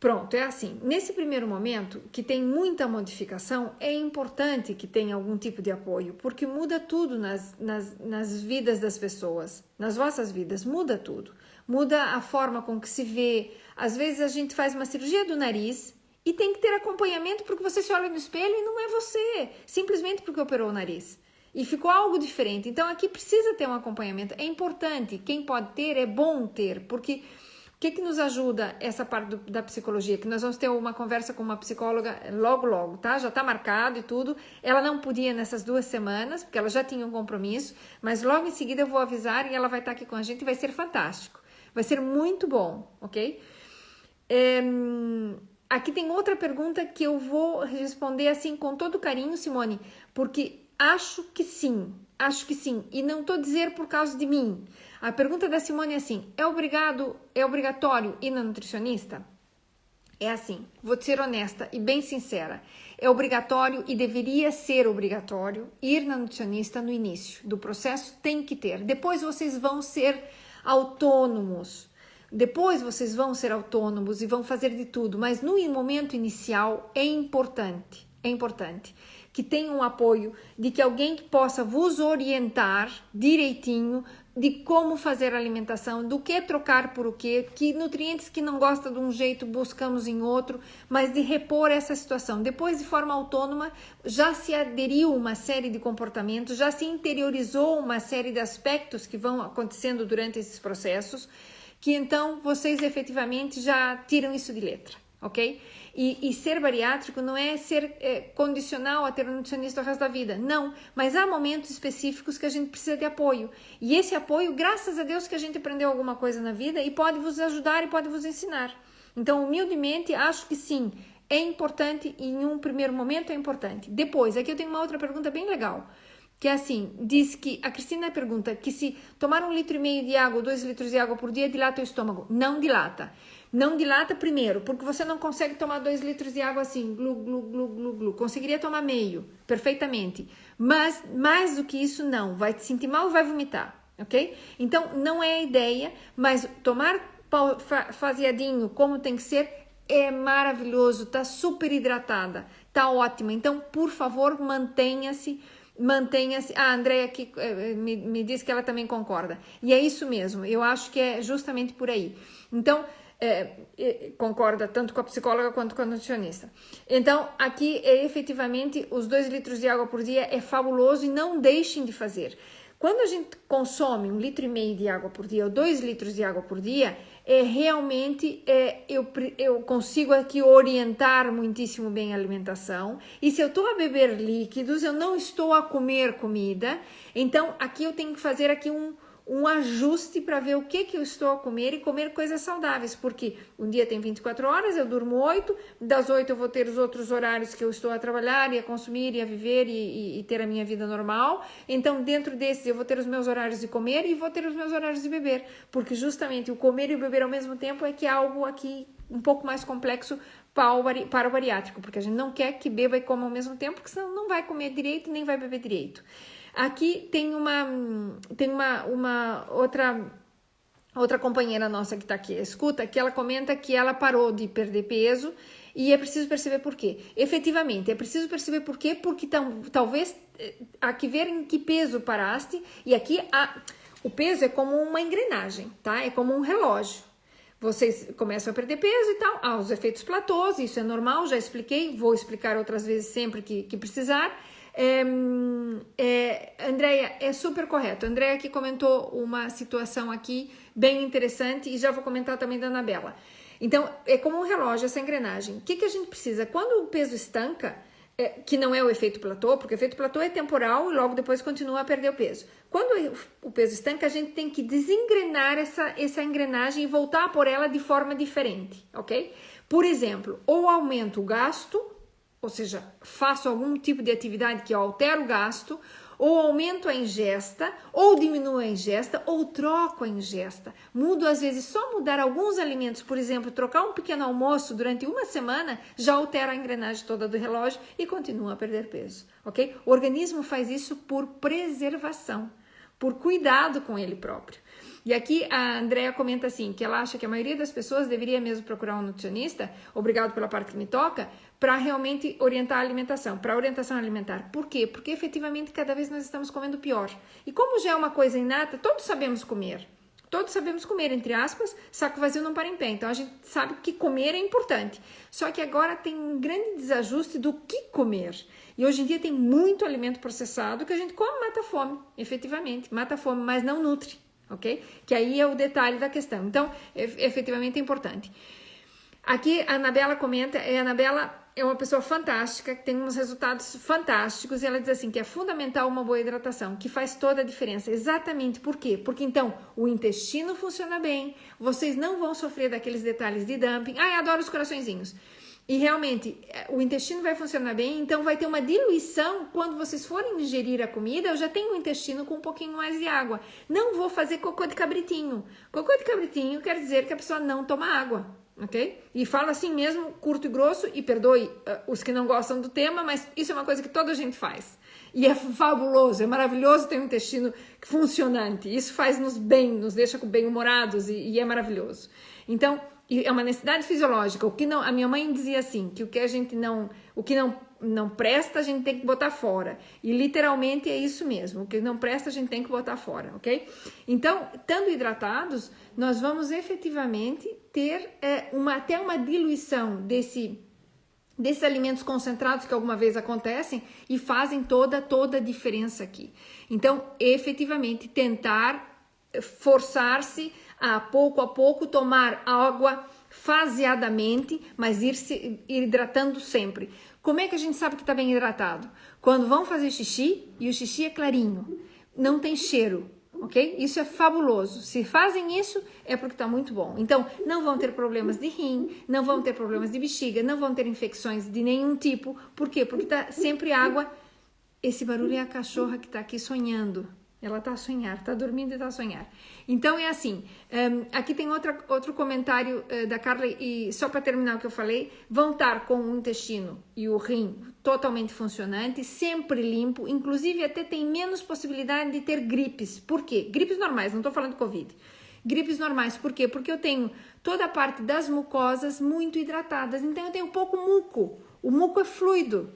Pronto, é assim, nesse primeiro momento, que tem muita modificação, é importante que tenha algum tipo de apoio, porque muda tudo nas vidas das pessoas, nas vossas vidas, muda tudo. Muda a forma com que se vê, às vezes a gente faz uma cirurgia do nariz, e tem que ter acompanhamento porque você se olha no espelho e não é você, simplesmente porque operou o nariz. E ficou algo diferente. Então aqui precisa ter um acompanhamento. É importante, quem pode ter, é bom ter, porque o que nos ajuda essa parte da psicologia? Que nós vamos ter uma conversa com uma psicóloga logo, tá? Já tá marcado e tudo. Ela não podia nessas 2 semanas, porque ela já tinha um compromisso, mas logo em seguida eu vou avisar e ela vai estar aqui com a gente e vai ser fantástico. Vai ser muito bom, ok? Aqui tem outra pergunta que eu vou responder assim com todo carinho, Simone, porque acho que sim, e não estou a dizer por causa de mim. A pergunta da Simone é assim, é obrigatório ir na nutricionista? É assim, vou te ser honesta e bem sincera, é obrigatório e deveria ser obrigatório ir na nutricionista no início do processo, tem que ter. Depois vocês vão ser autônomos. Depois vocês vão ser autônomos e vão fazer de tudo, mas no momento inicial é importante que tenha um apoio de que alguém que possa vos orientar direitinho de como fazer a alimentação, do que trocar por o que nutrientes que não gosta de um jeito buscamos em outro, mas de repor essa situação. Depois, de forma autônoma, já se aderiu uma série de comportamentos, já se interiorizou uma série de aspectos que vão acontecendo durante esses processos, que então vocês efetivamente já tiram isso de letra, ok? E ser bariátrico não é ser condicional a ter um nutricionista o resto da vida, não, mas há momentos específicos que a gente precisa de apoio, e esse apoio, graças a Deus que a gente aprendeu alguma coisa na vida e pode vos ajudar e pode vos ensinar. Então, humildemente, acho que sim, é importante, em um primeiro momento é importante. Depois, aqui eu tenho uma outra pergunta bem legal, que é assim, diz que, a Cristina pergunta que se tomar 1,5 litro de água ou 2 litros de água por dia dilata o estômago. Não dilata. Não dilata primeiro, porque você não consegue tomar 2 litros de água assim, glu, glu, glu, glu, glu. Conseguiria tomar meio, perfeitamente. Mas, mais do que isso, não. Vai te sentir mal e vai vomitar, ok? Então, não é a ideia, mas tomar faseadinho como tem que ser é maravilhoso, tá super hidratada, tá ótima. Então, por favor, mantenha-se. A Andrea aqui me disse que ela também concorda, e é isso mesmo, eu acho que é justamente por aí. Então, concorda tanto com a psicóloga quanto com a nutricionista. Então, aqui efetivamente os 2 litros de água por dia é fabuloso e não deixem de fazer. Quando a gente consome 1,5 litro de água por dia ou 2 litros de água por dia, realmente eu consigo aqui orientar muitíssimo bem a alimentação. E se eu estou a beber líquidos, eu não estou a comer comida. Então, aqui eu tenho que fazer aqui um ajuste para ver o que eu estou a comer e comer coisas saudáveis, porque um dia tem 24 horas, eu durmo 8, das 8 eu vou ter os outros horários que eu estou a trabalhar e a consumir e a viver e ter a minha vida normal. Então, dentro desses eu vou ter os meus horários de comer e vou ter os meus horários de beber, porque justamente o comer e o beber ao mesmo tempo é que é algo aqui um pouco mais complexo para o bariátrico, porque a gente não quer que beba e coma ao mesmo tempo, porque senão não vai comer direito nem vai beber direito. Aqui tem uma outra outra companheira nossa que está aqui, escuta, que ela comenta que ela parou de perder peso e é preciso perceber por quê. Efetivamente, é preciso perceber por quê, porque talvez há que ver em que peso paraste, e aqui o peso é como uma engrenagem, tá? É como um relógio. Vocês começam a perder peso e tal, os efeitos platôs, isso é normal, já expliquei, vou explicar outras vezes sempre que precisar. Andréia, é super correto. Andréia aqui comentou uma situação aqui bem interessante e já vou comentar também da Anabela. Então, é como um relógio essa engrenagem. O que a gente precisa? Quando o peso estanca, que não é o efeito platô, porque o efeito platô é temporal e logo depois continua a perder o peso. Quando o peso estanca, a gente tem que desengrenar essa engrenagem e voltar por ela de forma diferente, ok? Por exemplo, ou aumento o gasto, ou seja, faço algum tipo de atividade que altera o gasto, ou aumento a ingesta, ou diminuo a ingesta, ou troco a ingesta. Mudo, às vezes, só mudar alguns alimentos, por exemplo, trocar um pequeno almoço durante uma semana, já altera a engrenagem toda do relógio e continua a perder peso, ok? O organismo faz isso por preservação, por cuidado com ele próprio. E aqui a Andrea comenta assim, que ela acha que a maioria das pessoas deveria mesmo procurar um nutricionista, obrigado pela parte que me toca, para realmente orientar a alimentação, para orientação alimentar. Por quê? Porque efetivamente cada vez nós estamos comendo pior. E como já é uma coisa inata, todos sabemos comer, entre aspas, saco vazio não para em pé. Então a gente sabe que comer é importante. Só que agora tem um grande desajuste do que comer. E hoje em dia tem muito alimento processado que a gente come, mata a fome, efetivamente, mata a fome, mas não nutre. Ok? Que aí é o detalhe da questão. Então, efetivamente é importante. Aqui a Anabela comenta, a Anabela é uma pessoa fantástica, que tem uns resultados fantásticos, e ela diz assim, que é fundamental uma boa hidratação, que faz toda a diferença. Exatamente, por quê? Porque então, o intestino funciona bem, vocês não vão sofrer daqueles detalhes de dumping. Ai, adoro os coraçõezinhos. E realmente, o intestino vai funcionar bem, então vai ter uma diluição. Quando vocês forem ingerir a comida, eu já tenho o intestino com um pouquinho mais de água. Não vou fazer cocô de cabritinho. Cocô de cabritinho quer dizer que a pessoa não toma água, ok? E falo assim mesmo, curto e grosso, e perdoe os que não gostam do tema, mas isso é uma coisa que toda a gente faz. E é fabuloso, é maravilhoso ter um intestino funcionante. Isso faz-nos bem, nos deixa bem-humorados e é maravilhoso. Então, é uma necessidade fisiológica. A minha mãe dizia assim, que o que não presta a gente tem que botar fora. E literalmente é isso mesmo. O que não presta a gente tem que botar fora, ok? Então, estando hidratados, nós vamos efetivamente ter até uma diluição desses alimentos concentrados que alguma vez acontecem e fazem toda a diferença aqui. Então, efetivamente, tentar forçar-se a pouco tomar água faseadamente, mas ir hidratando sempre. Como é que a gente sabe que está bem hidratado? Quando vão fazer xixi e o xixi é clarinho, não tem cheiro, ok? Isso é fabuloso. Se fazem isso, é porque está muito bom. Então, não vão ter problemas de rim, não vão ter problemas de bexiga, não vão ter infecções de nenhum tipo. Por quê? Porque está sempre água. Esse barulho é a cachorra que está aqui sonhando. Ela está a sonhar, está dormindo e está a sonhar. Então é assim, aqui tem outro comentário da Carla, e só para terminar o que eu falei, vão estar com o intestino e o rim totalmente funcionante, sempre limpo, inclusive até tem menos possibilidade de ter gripes. Por quê? Gripes normais, não estou falando de Covid. Gripes normais, por quê? Porque eu tenho toda a parte das mucosas muito hidratadas, então eu tenho pouco muco. O muco é fluido.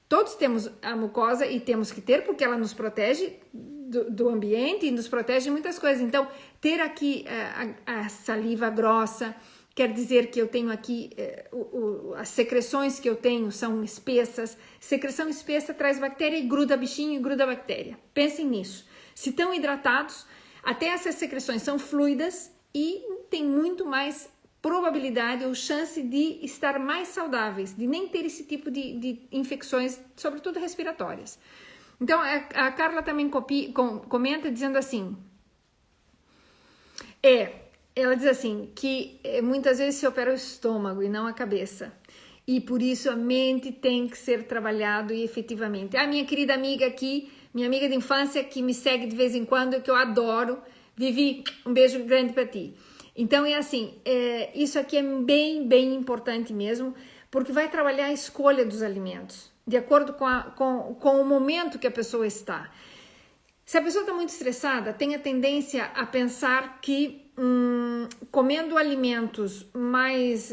Todos temos a mucosa e temos que ter, porque ela nos protege do ambiente e nos protege de muitas coisas. Então, ter aqui a saliva grossa quer dizer que eu tenho aqui, as secreções que eu tenho são espessas. Secreção espessa traz bactéria e gruda bichinho e gruda bactéria. Pensem nisso. Se estão hidratados, até essas secreções são fluidas e tem muito mais probabilidade ou chance de estar mais saudáveis, de nem ter esse tipo de infecções, sobretudo respiratórias. Então, a Carla também comenta dizendo assim, ela diz assim, que muitas vezes se opera o estômago e não a cabeça, e por isso a mente tem que ser trabalhado e efetivamente. A minha querida amiga aqui, minha amiga de infância, que me segue de vez em quando, que eu adoro, Vivi, um beijo grande para ti. Então é assim, isso aqui é bem importante mesmo, porque vai trabalhar a escolha dos alimentos, de acordo com o momento que a pessoa está. Se a pessoa está muito estressada, tem a tendência a pensar que comendo alimentos mais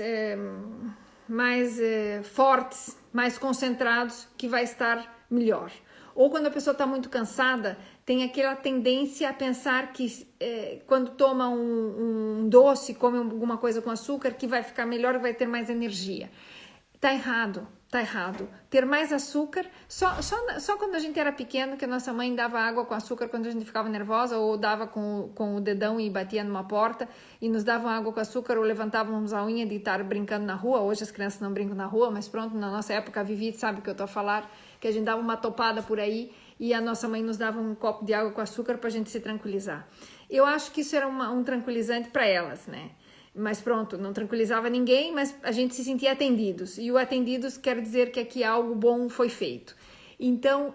fortes, mais concentrados, que vai estar melhor. Ou quando a pessoa está muito cansada, tem aquela tendência a pensar que quando toma um doce, come alguma coisa com açúcar, que vai ficar melhor, vai ter mais energia. Tá errado. Tá errado. Ter mais açúcar, só quando a gente era pequeno, que a nossa mãe dava água com açúcar quando a gente ficava nervosa, ou dava com o dedão e batia numa porta, e nos davam água com açúcar, ou levantávamos a unha de estar brincando na rua. Hoje as crianças não brincam na rua, mas pronto, na nossa época, a Vivi sabe o que eu tô a falar, que a gente dava uma topada por aí, e a nossa mãe nos dava um copo de água com açúcar pra gente se tranquilizar. Eu acho que isso era um tranquilizante para elas, né? Mas pronto, não tranquilizava ninguém, mas a gente se sentia atendidos. E o atendidos quer dizer que aqui algo bom foi feito. Então,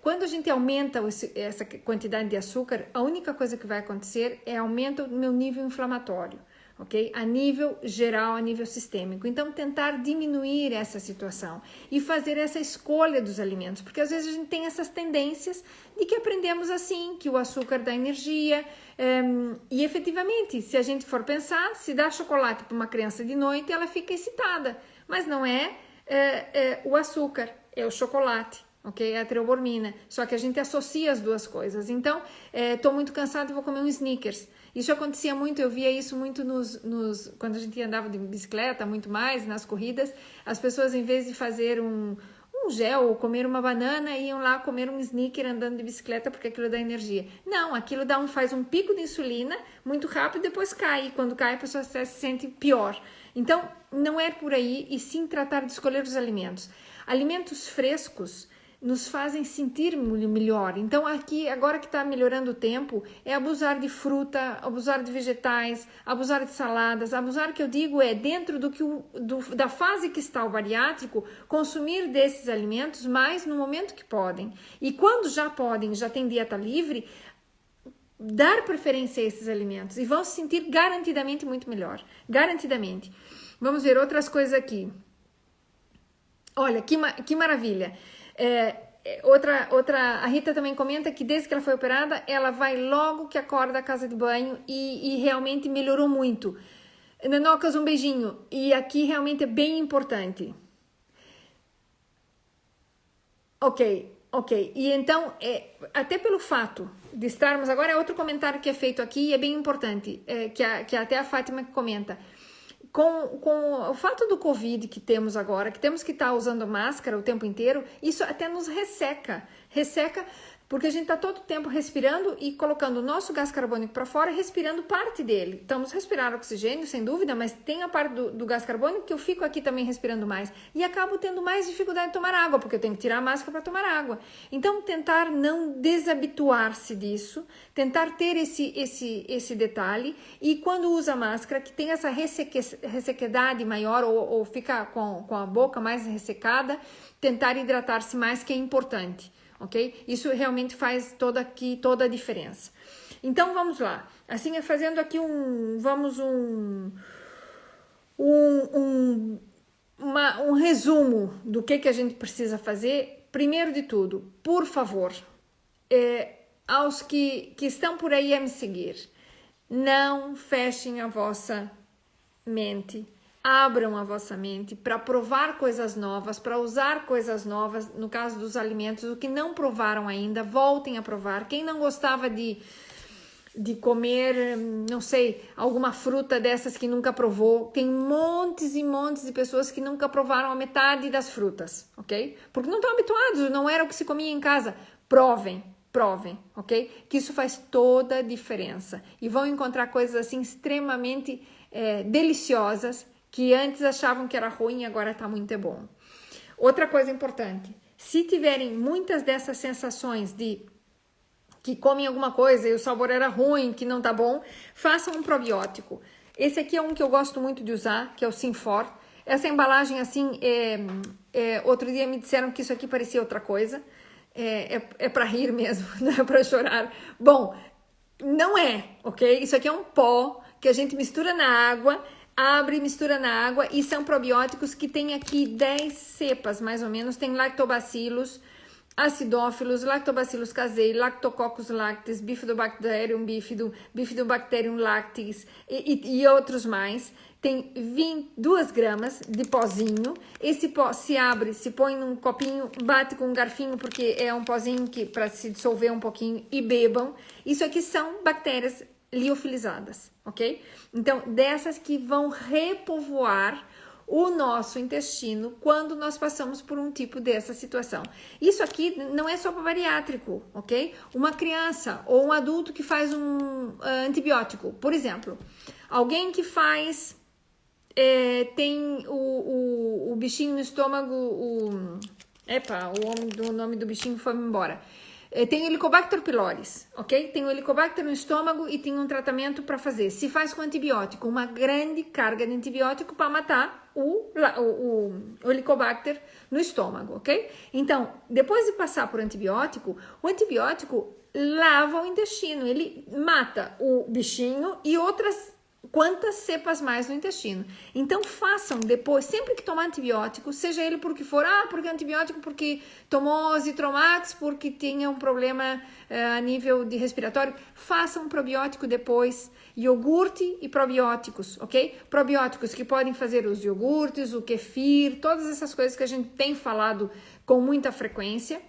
quando a gente aumenta essa quantidade de açúcar, a única coisa que vai acontecer é aumento do meu nível inflamatório, ok? A nível geral, a nível sistêmico. Então, tentar diminuir essa situação e fazer essa escolha dos alimentos, porque às vezes a gente tem essas tendências de que aprendemos assim, que o açúcar dá energia, e efetivamente, se a gente for pensar, se dá chocolate para uma criança de noite, ela fica excitada, mas não é o açúcar, é o chocolate. Ok? É a treobormina, só que a gente associa as duas coisas. Então, tô muito cansada, vou comer um Snickers. Isso acontecia muito, eu via isso muito quando a gente andava de bicicleta, muito mais, nas corridas, as pessoas, em vez de fazer um gel ou comer uma banana, iam lá comer um Snicker andando de bicicleta, porque aquilo dá energia. Não, aquilo faz um pico de insulina muito rápido e depois cai. E quando cai, a pessoa se sente pior. Então, não é por aí, e sim tratar de escolher os alimentos. Alimentos frescos nos fazem sentir melhor. Então, aqui, agora que está melhorando o tempo, é abusar de fruta, abusar de vegetais, abusar de saladas, abusar, que eu digo, dentro da fase que está o bariátrico, consumir desses alimentos mais no momento que podem. E quando já podem, já tem dieta livre, dar preferência a esses alimentos e vão se sentir garantidamente muito melhor. Garantidamente. Vamos ver outras coisas aqui. Olha, que maravilha. A Rita também comenta que desde que ela foi operada, ela vai logo que acorda da casa de banho e realmente melhorou muito. Nanocas, um beijinho. E aqui realmente é bem importante. Ok. E então, até pelo fato de estarmos... Agora é outro comentário que é feito aqui e é bem importante, que até a Fátima comenta. Com o fato do Covid que temos agora, que temos que estar usando máscara o tempo inteiro, isso até nos resseca. Resseca porque a gente está todo o tempo respirando e colocando o nosso gás carbônico para fora e respirando parte dele. Estamos respirando oxigênio, sem dúvida, mas tem a parte do gás carbônico que eu fico aqui também respirando mais. E acabo tendo mais dificuldade de tomar água, porque eu tenho que tirar a máscara para tomar água. Então, tentar não desabituar-se disso, tentar ter esse detalhe, e quando usa máscara, que tem essa ressequedade maior, ou fica com a boca mais ressecada, tentar hidratar-se mais, que é importante. Ok? Isso realmente faz toda a diferença. Então, vamos lá. Assim, fazendo aqui um resumo do que a gente precisa fazer. Primeiro de tudo, por favor, aos que estão por aí a me seguir, não fechem a vossa mente. Abram a vossa mente para provar coisas novas, para usar coisas novas, no caso dos alimentos, o que não provaram ainda, voltem a provar. Quem não gostava de comer, não sei, alguma fruta dessas que nunca provou, tem montes e montes de pessoas que nunca provaram a metade das frutas, ok? Porque não estão habituados, não era o que se comia em casa. Provem, ok? Que isso faz toda a diferença. E vão encontrar coisas assim extremamente deliciosas, que antes achavam que era ruim e agora está muito bom. Outra coisa importante, se tiverem muitas dessas sensações de que comem alguma coisa e o sabor era ruim, que não tá bom, façam um probiótico. Esse aqui é um que eu gosto muito de usar, que é o Sinfor. Essa embalagem assim, outro dia me disseram que isso aqui parecia outra coisa. É para rir mesmo, não é para chorar. Bom, não é, ok? Isso aqui é um pó que a gente mistura na água, abre e mistura na água, e são probióticos que tem aqui 10 cepas, mais ou menos. Tem lactobacilos, acidófilos, lactobacillus casei, lactococcus lactis, bifidobacterium bífido, bifidobacterium lactis e outros mais. Tem 2 gramas de pozinho. Esse pó se abre, se põe num copinho, bate com um garfinho, porque é um pozinho que para se dissolver um pouquinho, e bebam. Isso aqui são bactérias liofilizadas, ok? Então, dessas que vão repovoar o nosso intestino quando nós passamos por um tipo dessa situação. Isso aqui não é só para bariátrico, ok? Uma criança ou um adulto que faz um antibiótico, por exemplo, alguém que faz, tem o bichinho no estômago, o nome do bichinho foi embora. Tem o Helicobacter pylori, ok? Tem o Helicobacter no estômago e tem um tratamento para fazer. Se faz com antibiótico, uma grande carga de antibiótico para matar o Helicobacter no estômago, ok? Então, depois de passar por antibiótico, o antibiótico lava o intestino, ele mata o bichinho e outras quantas cepas mais no intestino. Então façam depois, sempre que tomar antibiótico, seja ele por que for, porque antibiótico porque tomou Zitromax, porque tinha um problema a nível de respiratório, façam um probiótico depois, iogurte e probióticos, ok? Probióticos que podem fazer os iogurtes, o kefir, todas essas coisas que a gente tem falado com muita frequência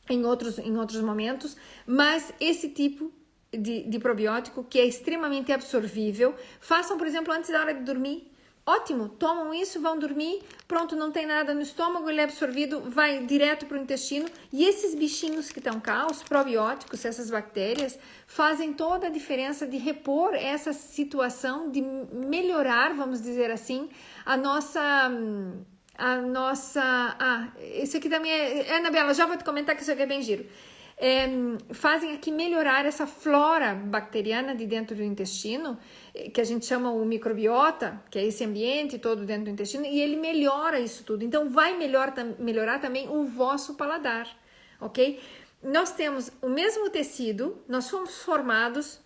em outros momentos, mas esse tipo de probiótico que é extremamente absorvível, façam, por exemplo, antes da hora de dormir. Ótimo, tomam isso, vão dormir, pronto, não tem nada no estômago, ele é absorvido, vai direto para o intestino. E esses bichinhos que estão cá, os probióticos, essas bactérias, fazem toda a diferença de repor essa situação, de melhorar, vamos dizer assim, esse aqui também Anabela, já vou te comentar que isso aqui é bem giro. Fazem aqui melhorar essa flora bacteriana de dentro do intestino, que a gente chama o microbiota, que é esse ambiente todo dentro do intestino, e ele melhora isso tudo. Então, vai melhorar também o vosso paladar, ok? Nós temos o mesmo tecido, nós fomos formados,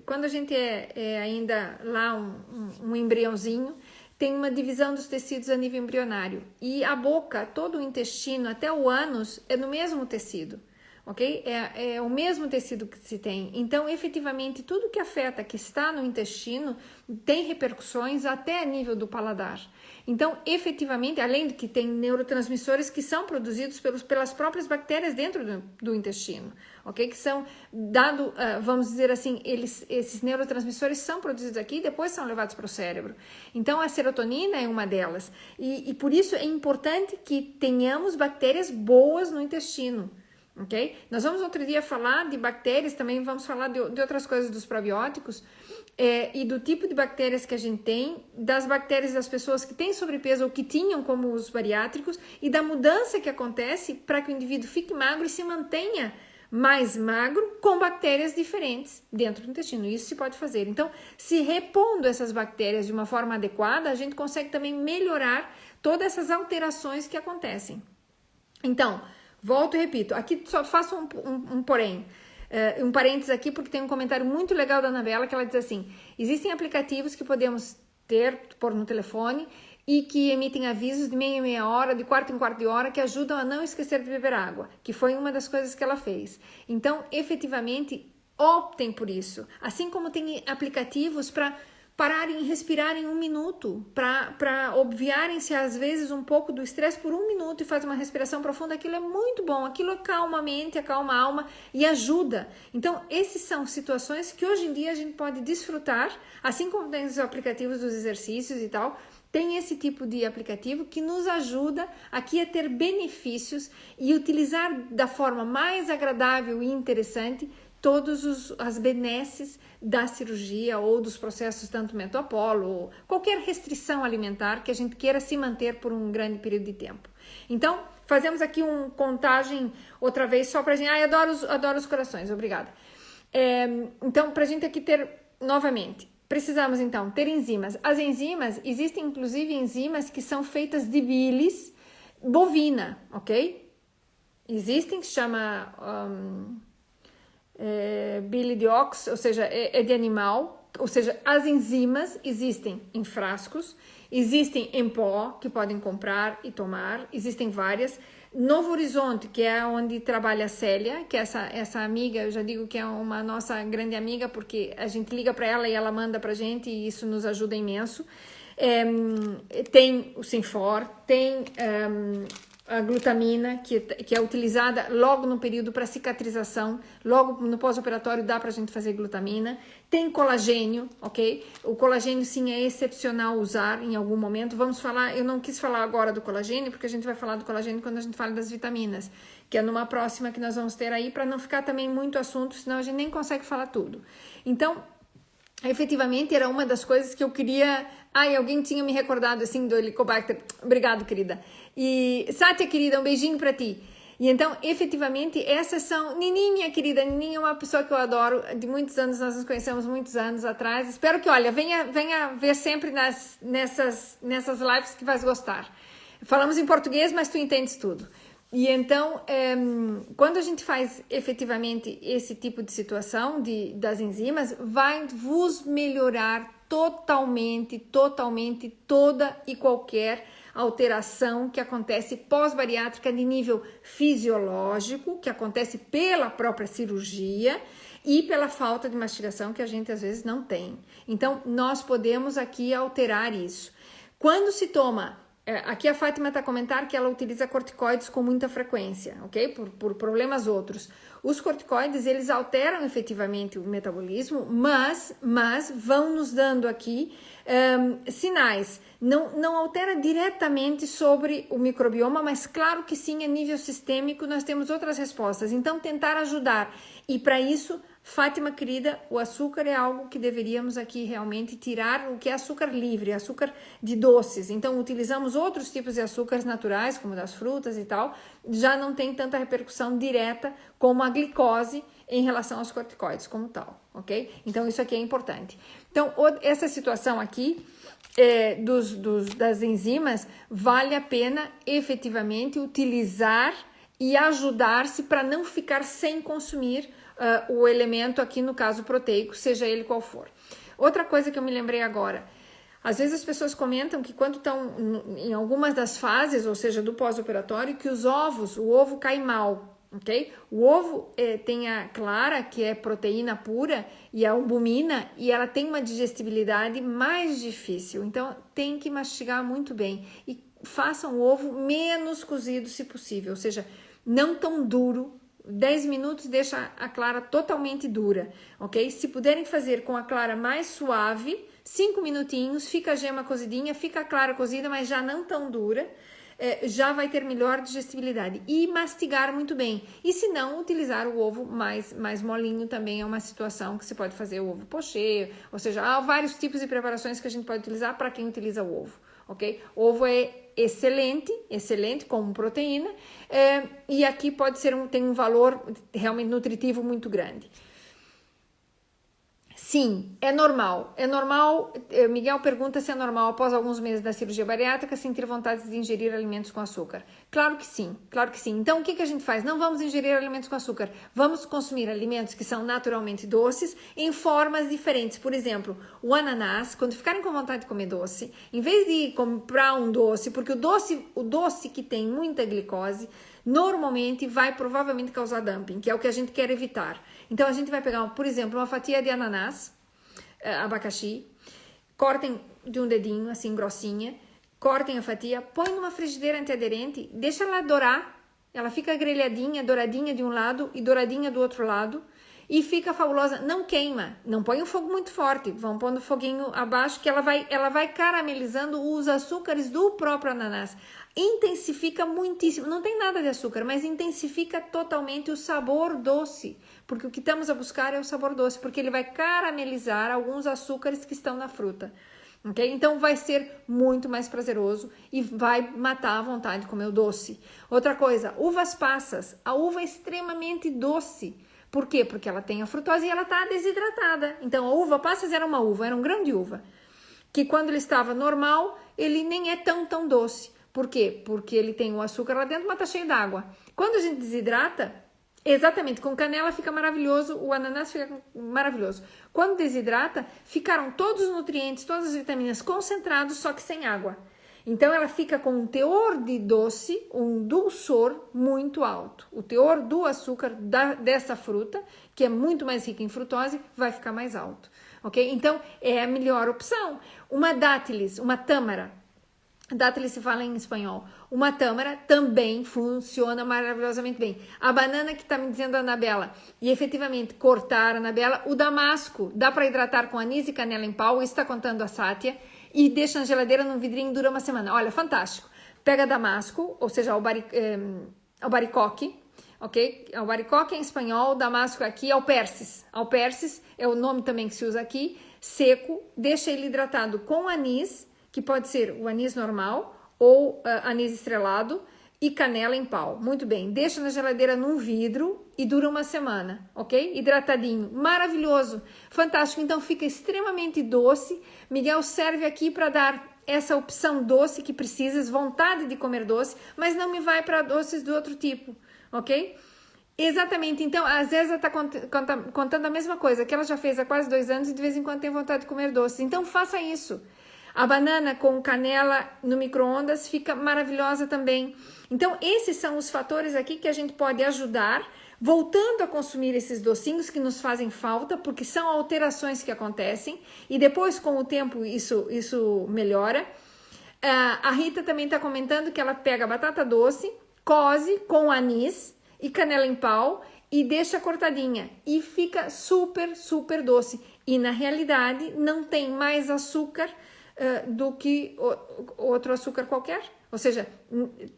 quando a gente é ainda lá um embriãozinho, tem uma divisão dos tecidos a nível embrionário. E a boca, todo o intestino, até o ânus, é no mesmo tecido. Ok? É o mesmo tecido que se tem. Então, efetivamente, tudo que afeta, que está no intestino, tem repercussões até a nível do paladar. Então, efetivamente, além de que tem neurotransmissores que são produzidos pelas próprias bactérias dentro do intestino, ok? Que são vamos dizer assim, esses neurotransmissores são produzidos aqui e depois são levados para o cérebro. Então, a serotonina é uma delas. E por isso é importante que tenhamos bactérias boas no intestino. Ok? Nós vamos outro dia falar de bactérias, também vamos falar de outras coisas dos probióticos e do tipo de bactérias que a gente tem, das bactérias das pessoas que têm sobrepeso ou que tinham como os bariátricos e da mudança que acontece para que o indivíduo fique magro e se mantenha mais magro com bactérias diferentes dentro do intestino. Isso se pode fazer. Então, se repondo essas bactérias de uma forma adequada, a gente consegue também melhorar todas essas alterações que acontecem. Então, volto e repito, aqui só faço um porém, um parênteses aqui, porque tem um comentário muito legal da Anabela, que ela diz assim, existem aplicativos que podemos pôr no telefone e que emitem avisos de meia em meia hora, de quarto em quarto de hora, que ajudam a não esquecer de beber água, que foi uma das coisas que ela fez. Então, efetivamente, optem por isso. Assim como tem aplicativos para pararem e respirarem 1 minuto, para obviarem-se às vezes um pouco do estresse por 1 minuto e faz uma respiração profunda, aquilo é muito bom, aquilo acalma a mente, acalma a alma e ajuda. Então, essas são situações que hoje em dia a gente pode desfrutar, assim como tem os aplicativos dos exercícios e tal, tem esse tipo de aplicativo que nos ajuda aqui a ter benefícios e utilizar da forma mais agradável e interessante todas as benesses da cirurgia ou dos processos tanto Metapolo ou qualquer restrição alimentar que a gente queira se manter por um grande período de tempo. Então, fazemos aqui uma contagem outra vez só pra gente... adoro os corações, obrigada. Então, pra gente aqui ter novamente, precisamos então ter enzimas. As enzimas, existem inclusive enzimas que são feitas de bilis bovina, ok? Existem que se chama... bile de ox, ou seja, é de animal, ou seja, as enzimas existem em frascos, existem em pó, que podem comprar e tomar, existem várias. Novo Horizonte, que é onde trabalha a Célia, que é essa amiga, eu já digo que é uma nossa grande amiga, porque a gente liga para ela e ela manda pra gente e isso nos ajuda imenso. Tem o Sinfor, tem a glutamina, que é utilizada logo no período para cicatrização, logo no pós-operatório dá pra gente fazer glutamina. Tem colagênio, ok? O colagênio sim é excepcional usar em algum momento. Vamos falar, eu não quis falar agora do colagênio, porque a gente vai falar do colagênio quando a gente fala das vitaminas, que é numa próxima que nós vamos ter aí, para não ficar também muito assunto, senão a gente nem consegue falar tudo. Então, efetivamente era uma das coisas que eu queria. Ai, alguém tinha me recordado assim do Helicobacter. Obrigado, querida. E Sátia, querida, um beijinho pra ti. E então, efetivamente, essas são... Nininha, querida, Nininha é uma pessoa que eu adoro, de muitos anos, nós nos conhecemos muitos anos atrás. Espero que, olha, venha ver sempre nessas lives que vais gostar. Falamos em português, mas tu entendes tudo. E então, quando a gente faz efetivamente esse tipo de situação das enzimas, vai vos melhorar totalmente toda e qualquer alteração que acontece pós-bariátrica de nível fisiológico, que acontece pela própria cirurgia e pela falta de mastigação que a gente às vezes não tem. Então, nós podemos aqui alterar isso. Quando se toma... Aqui a Fátima está a comentar que ela utiliza corticoides com muita frequência, ok? Por problemas outros. Os corticoides, eles alteram efetivamente o metabolismo, mas vão nos dando aqui sinais. Não altera diretamente sobre o microbioma, mas claro que sim, a nível sistêmico nós temos outras respostas. Então, tentar ajudar. E para isso... Fátima, querida, o açúcar é algo que deveríamos aqui realmente tirar, o que é açúcar livre, açúcar de doces. Então, utilizamos outros tipos de açúcares naturais, como das frutas e tal, já não tem tanta repercussão direta como a glicose em relação aos corticoides como tal, ok? Então, isso aqui é importante. Então, essa situação aqui das enzimas, vale a pena efetivamente utilizar e ajudar-se para não ficar sem consumir o elemento aqui, no caso proteico, seja ele qual for. Outra coisa que eu me lembrei agora, às vezes as pessoas comentam que quando estão em algumas das fases, ou seja, do pós-operatório, que o ovo cai mal, ok? O ovo tem a clara, que é proteína pura, e a albumina, e ela tem uma digestibilidade mais difícil, então tem que mastigar muito bem. E façam o ovo menos cozido se possível, ou seja, não tão duro. 10 minutos deixa a clara totalmente dura, ok? Se puderem fazer com a clara mais suave, 5 minutinhos, fica a gema cozidinha, fica a clara cozida, mas já não tão dura, já vai ter melhor digestibilidade. E mastigar muito bem. E se não, utilizar o ovo mais molinho também é uma situação que você pode fazer o ovo pochê, ou seja, há vários tipos de preparações que a gente pode utilizar para quem utiliza o ovo, ok? Ovo é excelente como proteína, e aqui tem um valor realmente nutritivo muito grande. Sim, é normal. Miguel pergunta se é normal, após alguns meses da cirurgia bariátrica, sentir vontade de ingerir alimentos com açúcar. Claro que sim. Então, o que a gente faz? Não vamos ingerir alimentos com açúcar. Vamos consumir alimentos que são naturalmente doces em formas diferentes. Por exemplo, o ananás, quando ficarem com vontade de comer doce, em vez de comprar um doce, porque o doce que tem muita glicose, normalmente vai provavelmente causar dumping, que é o que a gente quer evitar. Então, a gente vai pegar, por exemplo, uma fatia de ananás, abacaxi, cortem de um dedinho, assim, grossinha, cortem a fatia, põe numa frigideira antiaderente, deixa ela dourar, ela fica grelhadinha, douradinha de um lado e douradinha do outro lado, e fica fabulosa, não queima, não põe o fogo muito forte, vão pondo o foguinho abaixo, que ela vai caramelizando os açúcares do próprio ananás. Intensifica muitíssimo, não tem nada de açúcar, mas intensifica totalmente o sabor doce, porque o que estamos a buscar é o sabor doce, porque ele vai caramelizar alguns açúcares que estão na fruta, ok? Então vai ser muito mais prazeroso e vai matar a vontade de comer o doce. Outra coisa, uvas passas, a uva é extremamente doce. Por quê? Porque ela tem a frutose e ela está desidratada. Então a uva passas era um grão de uva, que quando ele estava normal, ele nem é tão doce. Por quê? Porque ele tem o açúcar lá dentro, mas está cheio d'água. Quando a gente desidrata, Exatamente, com canela fica maravilhoso, o ananás fica maravilhoso. Quando desidrata, ficaram todos os nutrientes, todas as vitaminas concentrados, só que sem água. Então ela fica com um teor de doce, um dulçor muito alto. O teor do açúcar dessa fruta, que é muito mais rica em frutose, vai ficar mais alto, ok? Então é a melhor opção. Uma dátiles, uma tâmara. Dátiles se fala em espanhol. Uma tâmara também funciona maravilhosamente bem. A banana que está me dizendo a Anabela, e efetivamente cortar, Anabela, o damasco, dá para hidratar com anis e canela em pau, isso está contando a Sátia, e deixa na geladeira num vidrinho, dura uma semana. Olha, fantástico. Pega damasco, ou seja, albaricoque, ok? Albaricoque em espanhol, damasco aqui, alperces. Alperces é o nome também que se usa aqui, seco, deixa ele hidratado com anis, que pode ser o anis normal ou anis estrelado e canela em pau. Muito bem, deixa na geladeira num vidro e dura uma semana, ok? Hidratadinho, maravilhoso, fantástico. Então fica extremamente doce. Miguel serve aqui para dar essa opção doce que precisas, vontade de comer doce, mas não me vai para doces do outro tipo, ok? Exatamente, então às vezes ela está contando a mesma coisa que ela já fez há quase 2 anos e de vez em quando tem vontade de comer doce. Então faça isso. A banana com canela no micro-ondas fica maravilhosa também. Então, esses são os fatores aqui que a gente pode ajudar, voltando a consumir esses docinhos que nos fazem falta, porque são alterações que acontecem, e depois, com o tempo, isso melhora. A Rita também está comentando que ela pega batata doce, coze com anis e canela em pau, e deixa cortadinha, e fica super, super doce. E, na realidade, não tem mais açúcar do que outro açúcar qualquer, ou seja,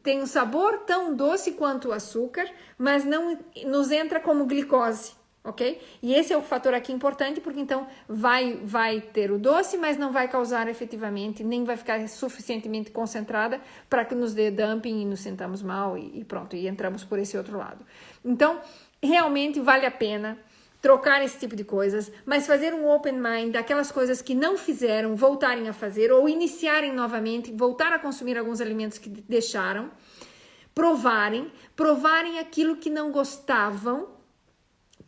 tem um sabor tão doce quanto o açúcar, mas não nos entra como glicose, ok? E esse é o fator aqui importante, porque então vai ter o doce, mas não vai causar efetivamente, nem vai ficar suficientemente concentrada para que nos dê dumping e nos sentamos mal e pronto, e entramos por esse outro lado. Então, realmente vale a pena trocar esse tipo de coisas, mas fazer um open mind daquelas coisas que não fizeram, voltarem a fazer ou iniciarem novamente, voltar a consumir alguns alimentos que deixaram, provarem aquilo que não gostavam,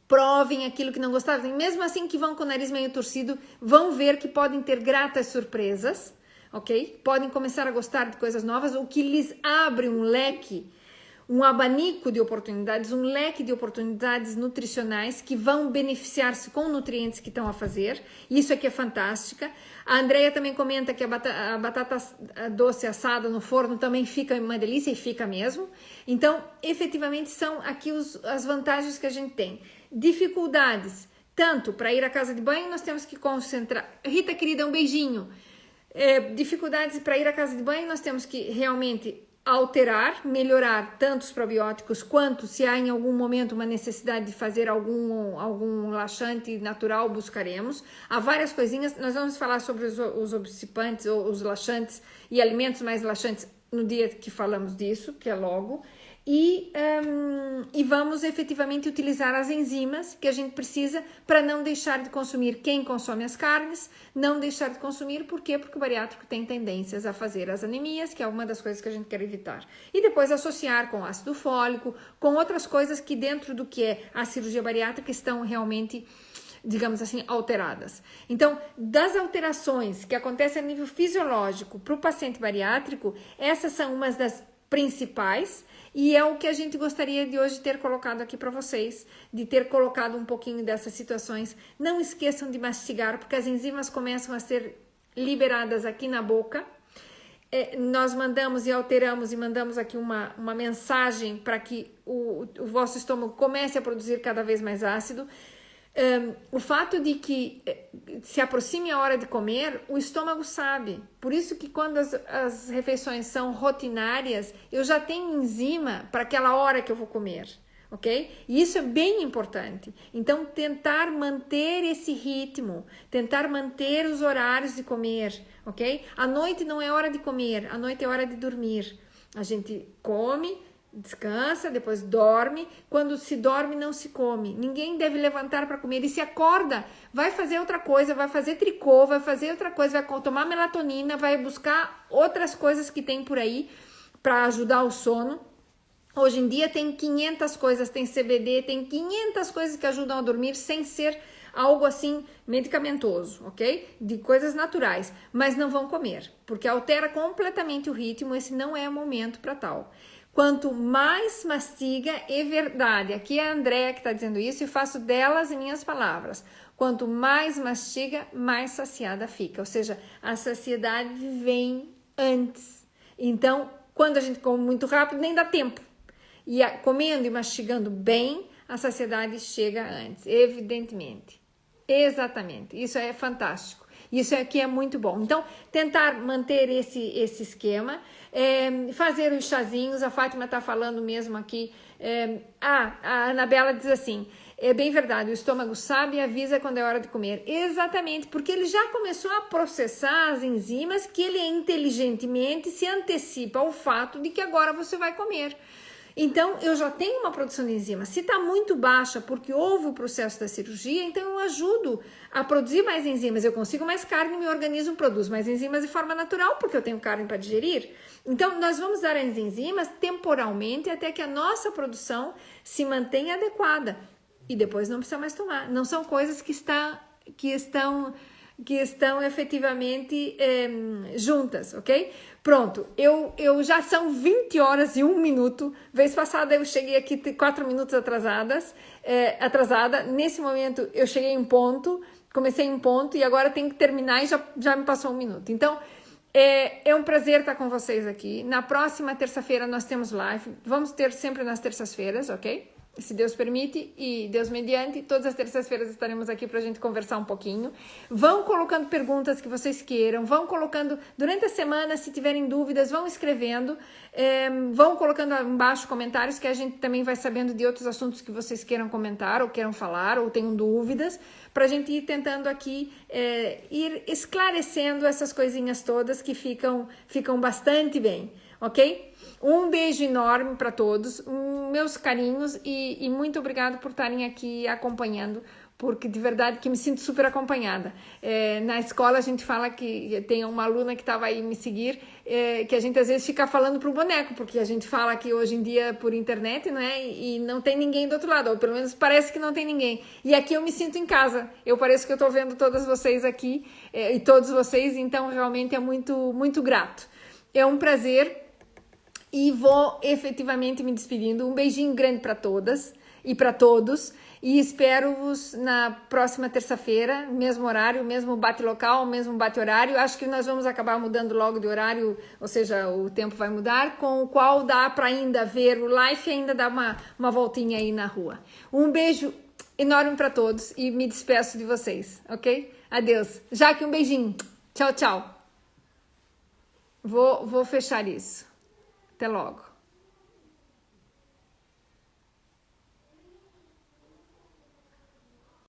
provem aquilo que não gostavam, e mesmo assim que vão com o nariz meio torcido, vão ver que podem ter gratas surpresas, ok? Podem começar a gostar de coisas novas, o que lhes abre um leque, um abanico de oportunidades, um leque de oportunidades nutricionais que vão beneficiar-se com nutrientes que estão a fazer. Isso aqui é fantástica. A Andrea também comenta que a batata doce assada no forno também fica uma delícia, e fica mesmo. Então, efetivamente, são aqui as vantagens que a gente tem. Dificuldades, tanto para ir à casa de banho, nós temos que concentrar. Rita, querida, um beijinho. Dificuldades para ir à casa de banho, nós temos que realmente alterar, melhorar tanto os probióticos quanto, se há em algum momento uma necessidade de fazer algum laxante natural, buscaremos. Há várias coisinhas, nós vamos falar sobre os obstipantes ou os laxantes e alimentos mais laxantes no dia que falamos disso, que é logo. E vamos efetivamente utilizar as enzimas que a gente precisa para não deixar de consumir. Quem consome as carnes, não deixar de consumir. Por quê? Porque o bariátrico tem tendências a fazer as anemias, que é uma das coisas que a gente quer evitar. E depois associar com ácido fólico, com outras coisas que dentro do que é a cirurgia bariátrica estão realmente, digamos assim, alteradas. Então, das alterações que acontecem a nível fisiológico para o paciente bariátrico, essas são umas das principais. E é o que a gente gostaria de hoje ter colocado aqui para vocês, de ter colocado um pouquinho dessas situações. Não esqueçam de mastigar, porque as enzimas começam a ser liberadas aqui na boca. Nós mandamos e alteramos e mandamos aqui uma mensagem para que o vosso estômago comece a produzir cada vez mais ácido. O fato de que se aproxime a hora de comer, o estômago sabe. Por isso que quando as refeições são rotinárias, eu já tenho enzima para aquela hora que eu vou comer, ok? E isso é bem importante. Então, tentar manter esse ritmo, tentar manter os horários de comer, ok? À noite não é hora de comer, à noite é hora de dormir. A gente come, descansa, depois dorme. Quando se dorme, não se come. Ninguém deve levantar para comer. E se acorda, vai fazer outra coisa, vai fazer tricô, vai fazer outra coisa, vai tomar melatonina, vai buscar outras coisas que tem por aí para ajudar o sono. Hoje em dia tem 500 coisas, tem CBD, tem 500 coisas que ajudam a dormir sem ser algo assim medicamentoso, ok? De coisas naturais, mas não vão comer, porque altera completamente o ritmo, esse não é momento para tal. Quanto mais mastiga, é verdade, aqui é a Andrea que está dizendo isso e faço delas minhas palavras. Quanto mais mastiga, mais saciada fica, ou seja, a saciedade vem antes. Então, quando a gente come muito rápido, nem dá tempo. E comendo e mastigando bem, a saciedade chega antes, evidentemente. Exatamente, isso é fantástico. Isso aqui é muito bom. Então, tentar manter esse esquema, fazer os chazinhos, a Fátima está falando mesmo aqui. A Anabela diz assim, é bem verdade, o estômago sabe e avisa quando é hora de comer. Exatamente, porque ele já começou a processar as enzimas que ele inteligentemente se antecipa ao fato de que agora você vai comer. Então, eu já tenho uma produção de enzima. Se está muito baixa porque houve o processo da cirurgia, então eu ajudo a produzir mais enzimas. Eu consigo mais carne, meu organismo produz mais enzimas de forma natural, porque eu tenho carne para digerir. Então, nós vamos dar as enzimas temporalmente até que a nossa produção se mantenha adequada. E depois não precisa mais tomar. Não são coisas que estão efetivamente juntas, ok? Pronto, eu já são 20 horas e 1 minuto. Vez passada eu cheguei aqui 4 minutos atrasada. Nesse momento eu cheguei em ponto, comecei em ponto e agora tenho que terminar e já me passou 1 minuto. Então, é um prazer estar com vocês aqui. Na próxima terça-feira nós temos live. Vamos ter sempre nas terças-feiras, ok? Se Deus permite e Deus mediante, todas as terças-feiras estaremos aqui para a gente conversar um pouquinho. Vão colocando perguntas que vocês queiram, vão colocando durante a semana, se tiverem dúvidas, vão escrevendo, vão colocando embaixo comentários que a gente também vai sabendo de outros assuntos que vocês queiram comentar ou queiram falar ou tenham dúvidas, para a gente ir tentando aqui ir esclarecendo essas coisinhas todas que ficam bastante bem, ok? Um beijo enorme para todos, meus carinhos e muito obrigado por estarem aqui acompanhando, porque de verdade que me sinto super acompanhada. Na escola a gente fala que tem uma aluna que estava aí me seguir, que a gente às vezes fica falando pro boneco, porque a gente fala aqui hoje em dia por internet, não é? E não tem ninguém do outro lado, ou pelo menos parece que não tem ninguém. E aqui eu me sinto em casa, eu pareço que eu estou vendo todas vocês aqui e todos vocês, então realmente é muito, muito grato. É um prazer. E vou efetivamente me despedindo. Um beijinho grande para todas e para todos. E espero-vos na próxima terça-feira, mesmo horário, mesmo bate-local, mesmo bate-horário. Acho que nós vamos acabar mudando logo de horário, ou seja, o tempo vai mudar, com o qual dá para ainda ver o live e ainda dar uma voltinha aí na rua. Um beijo enorme para todos e me despeço de vocês, ok? Adeus. Jaque, um beijinho. Tchau, tchau. Vou fechar isso. Até logo.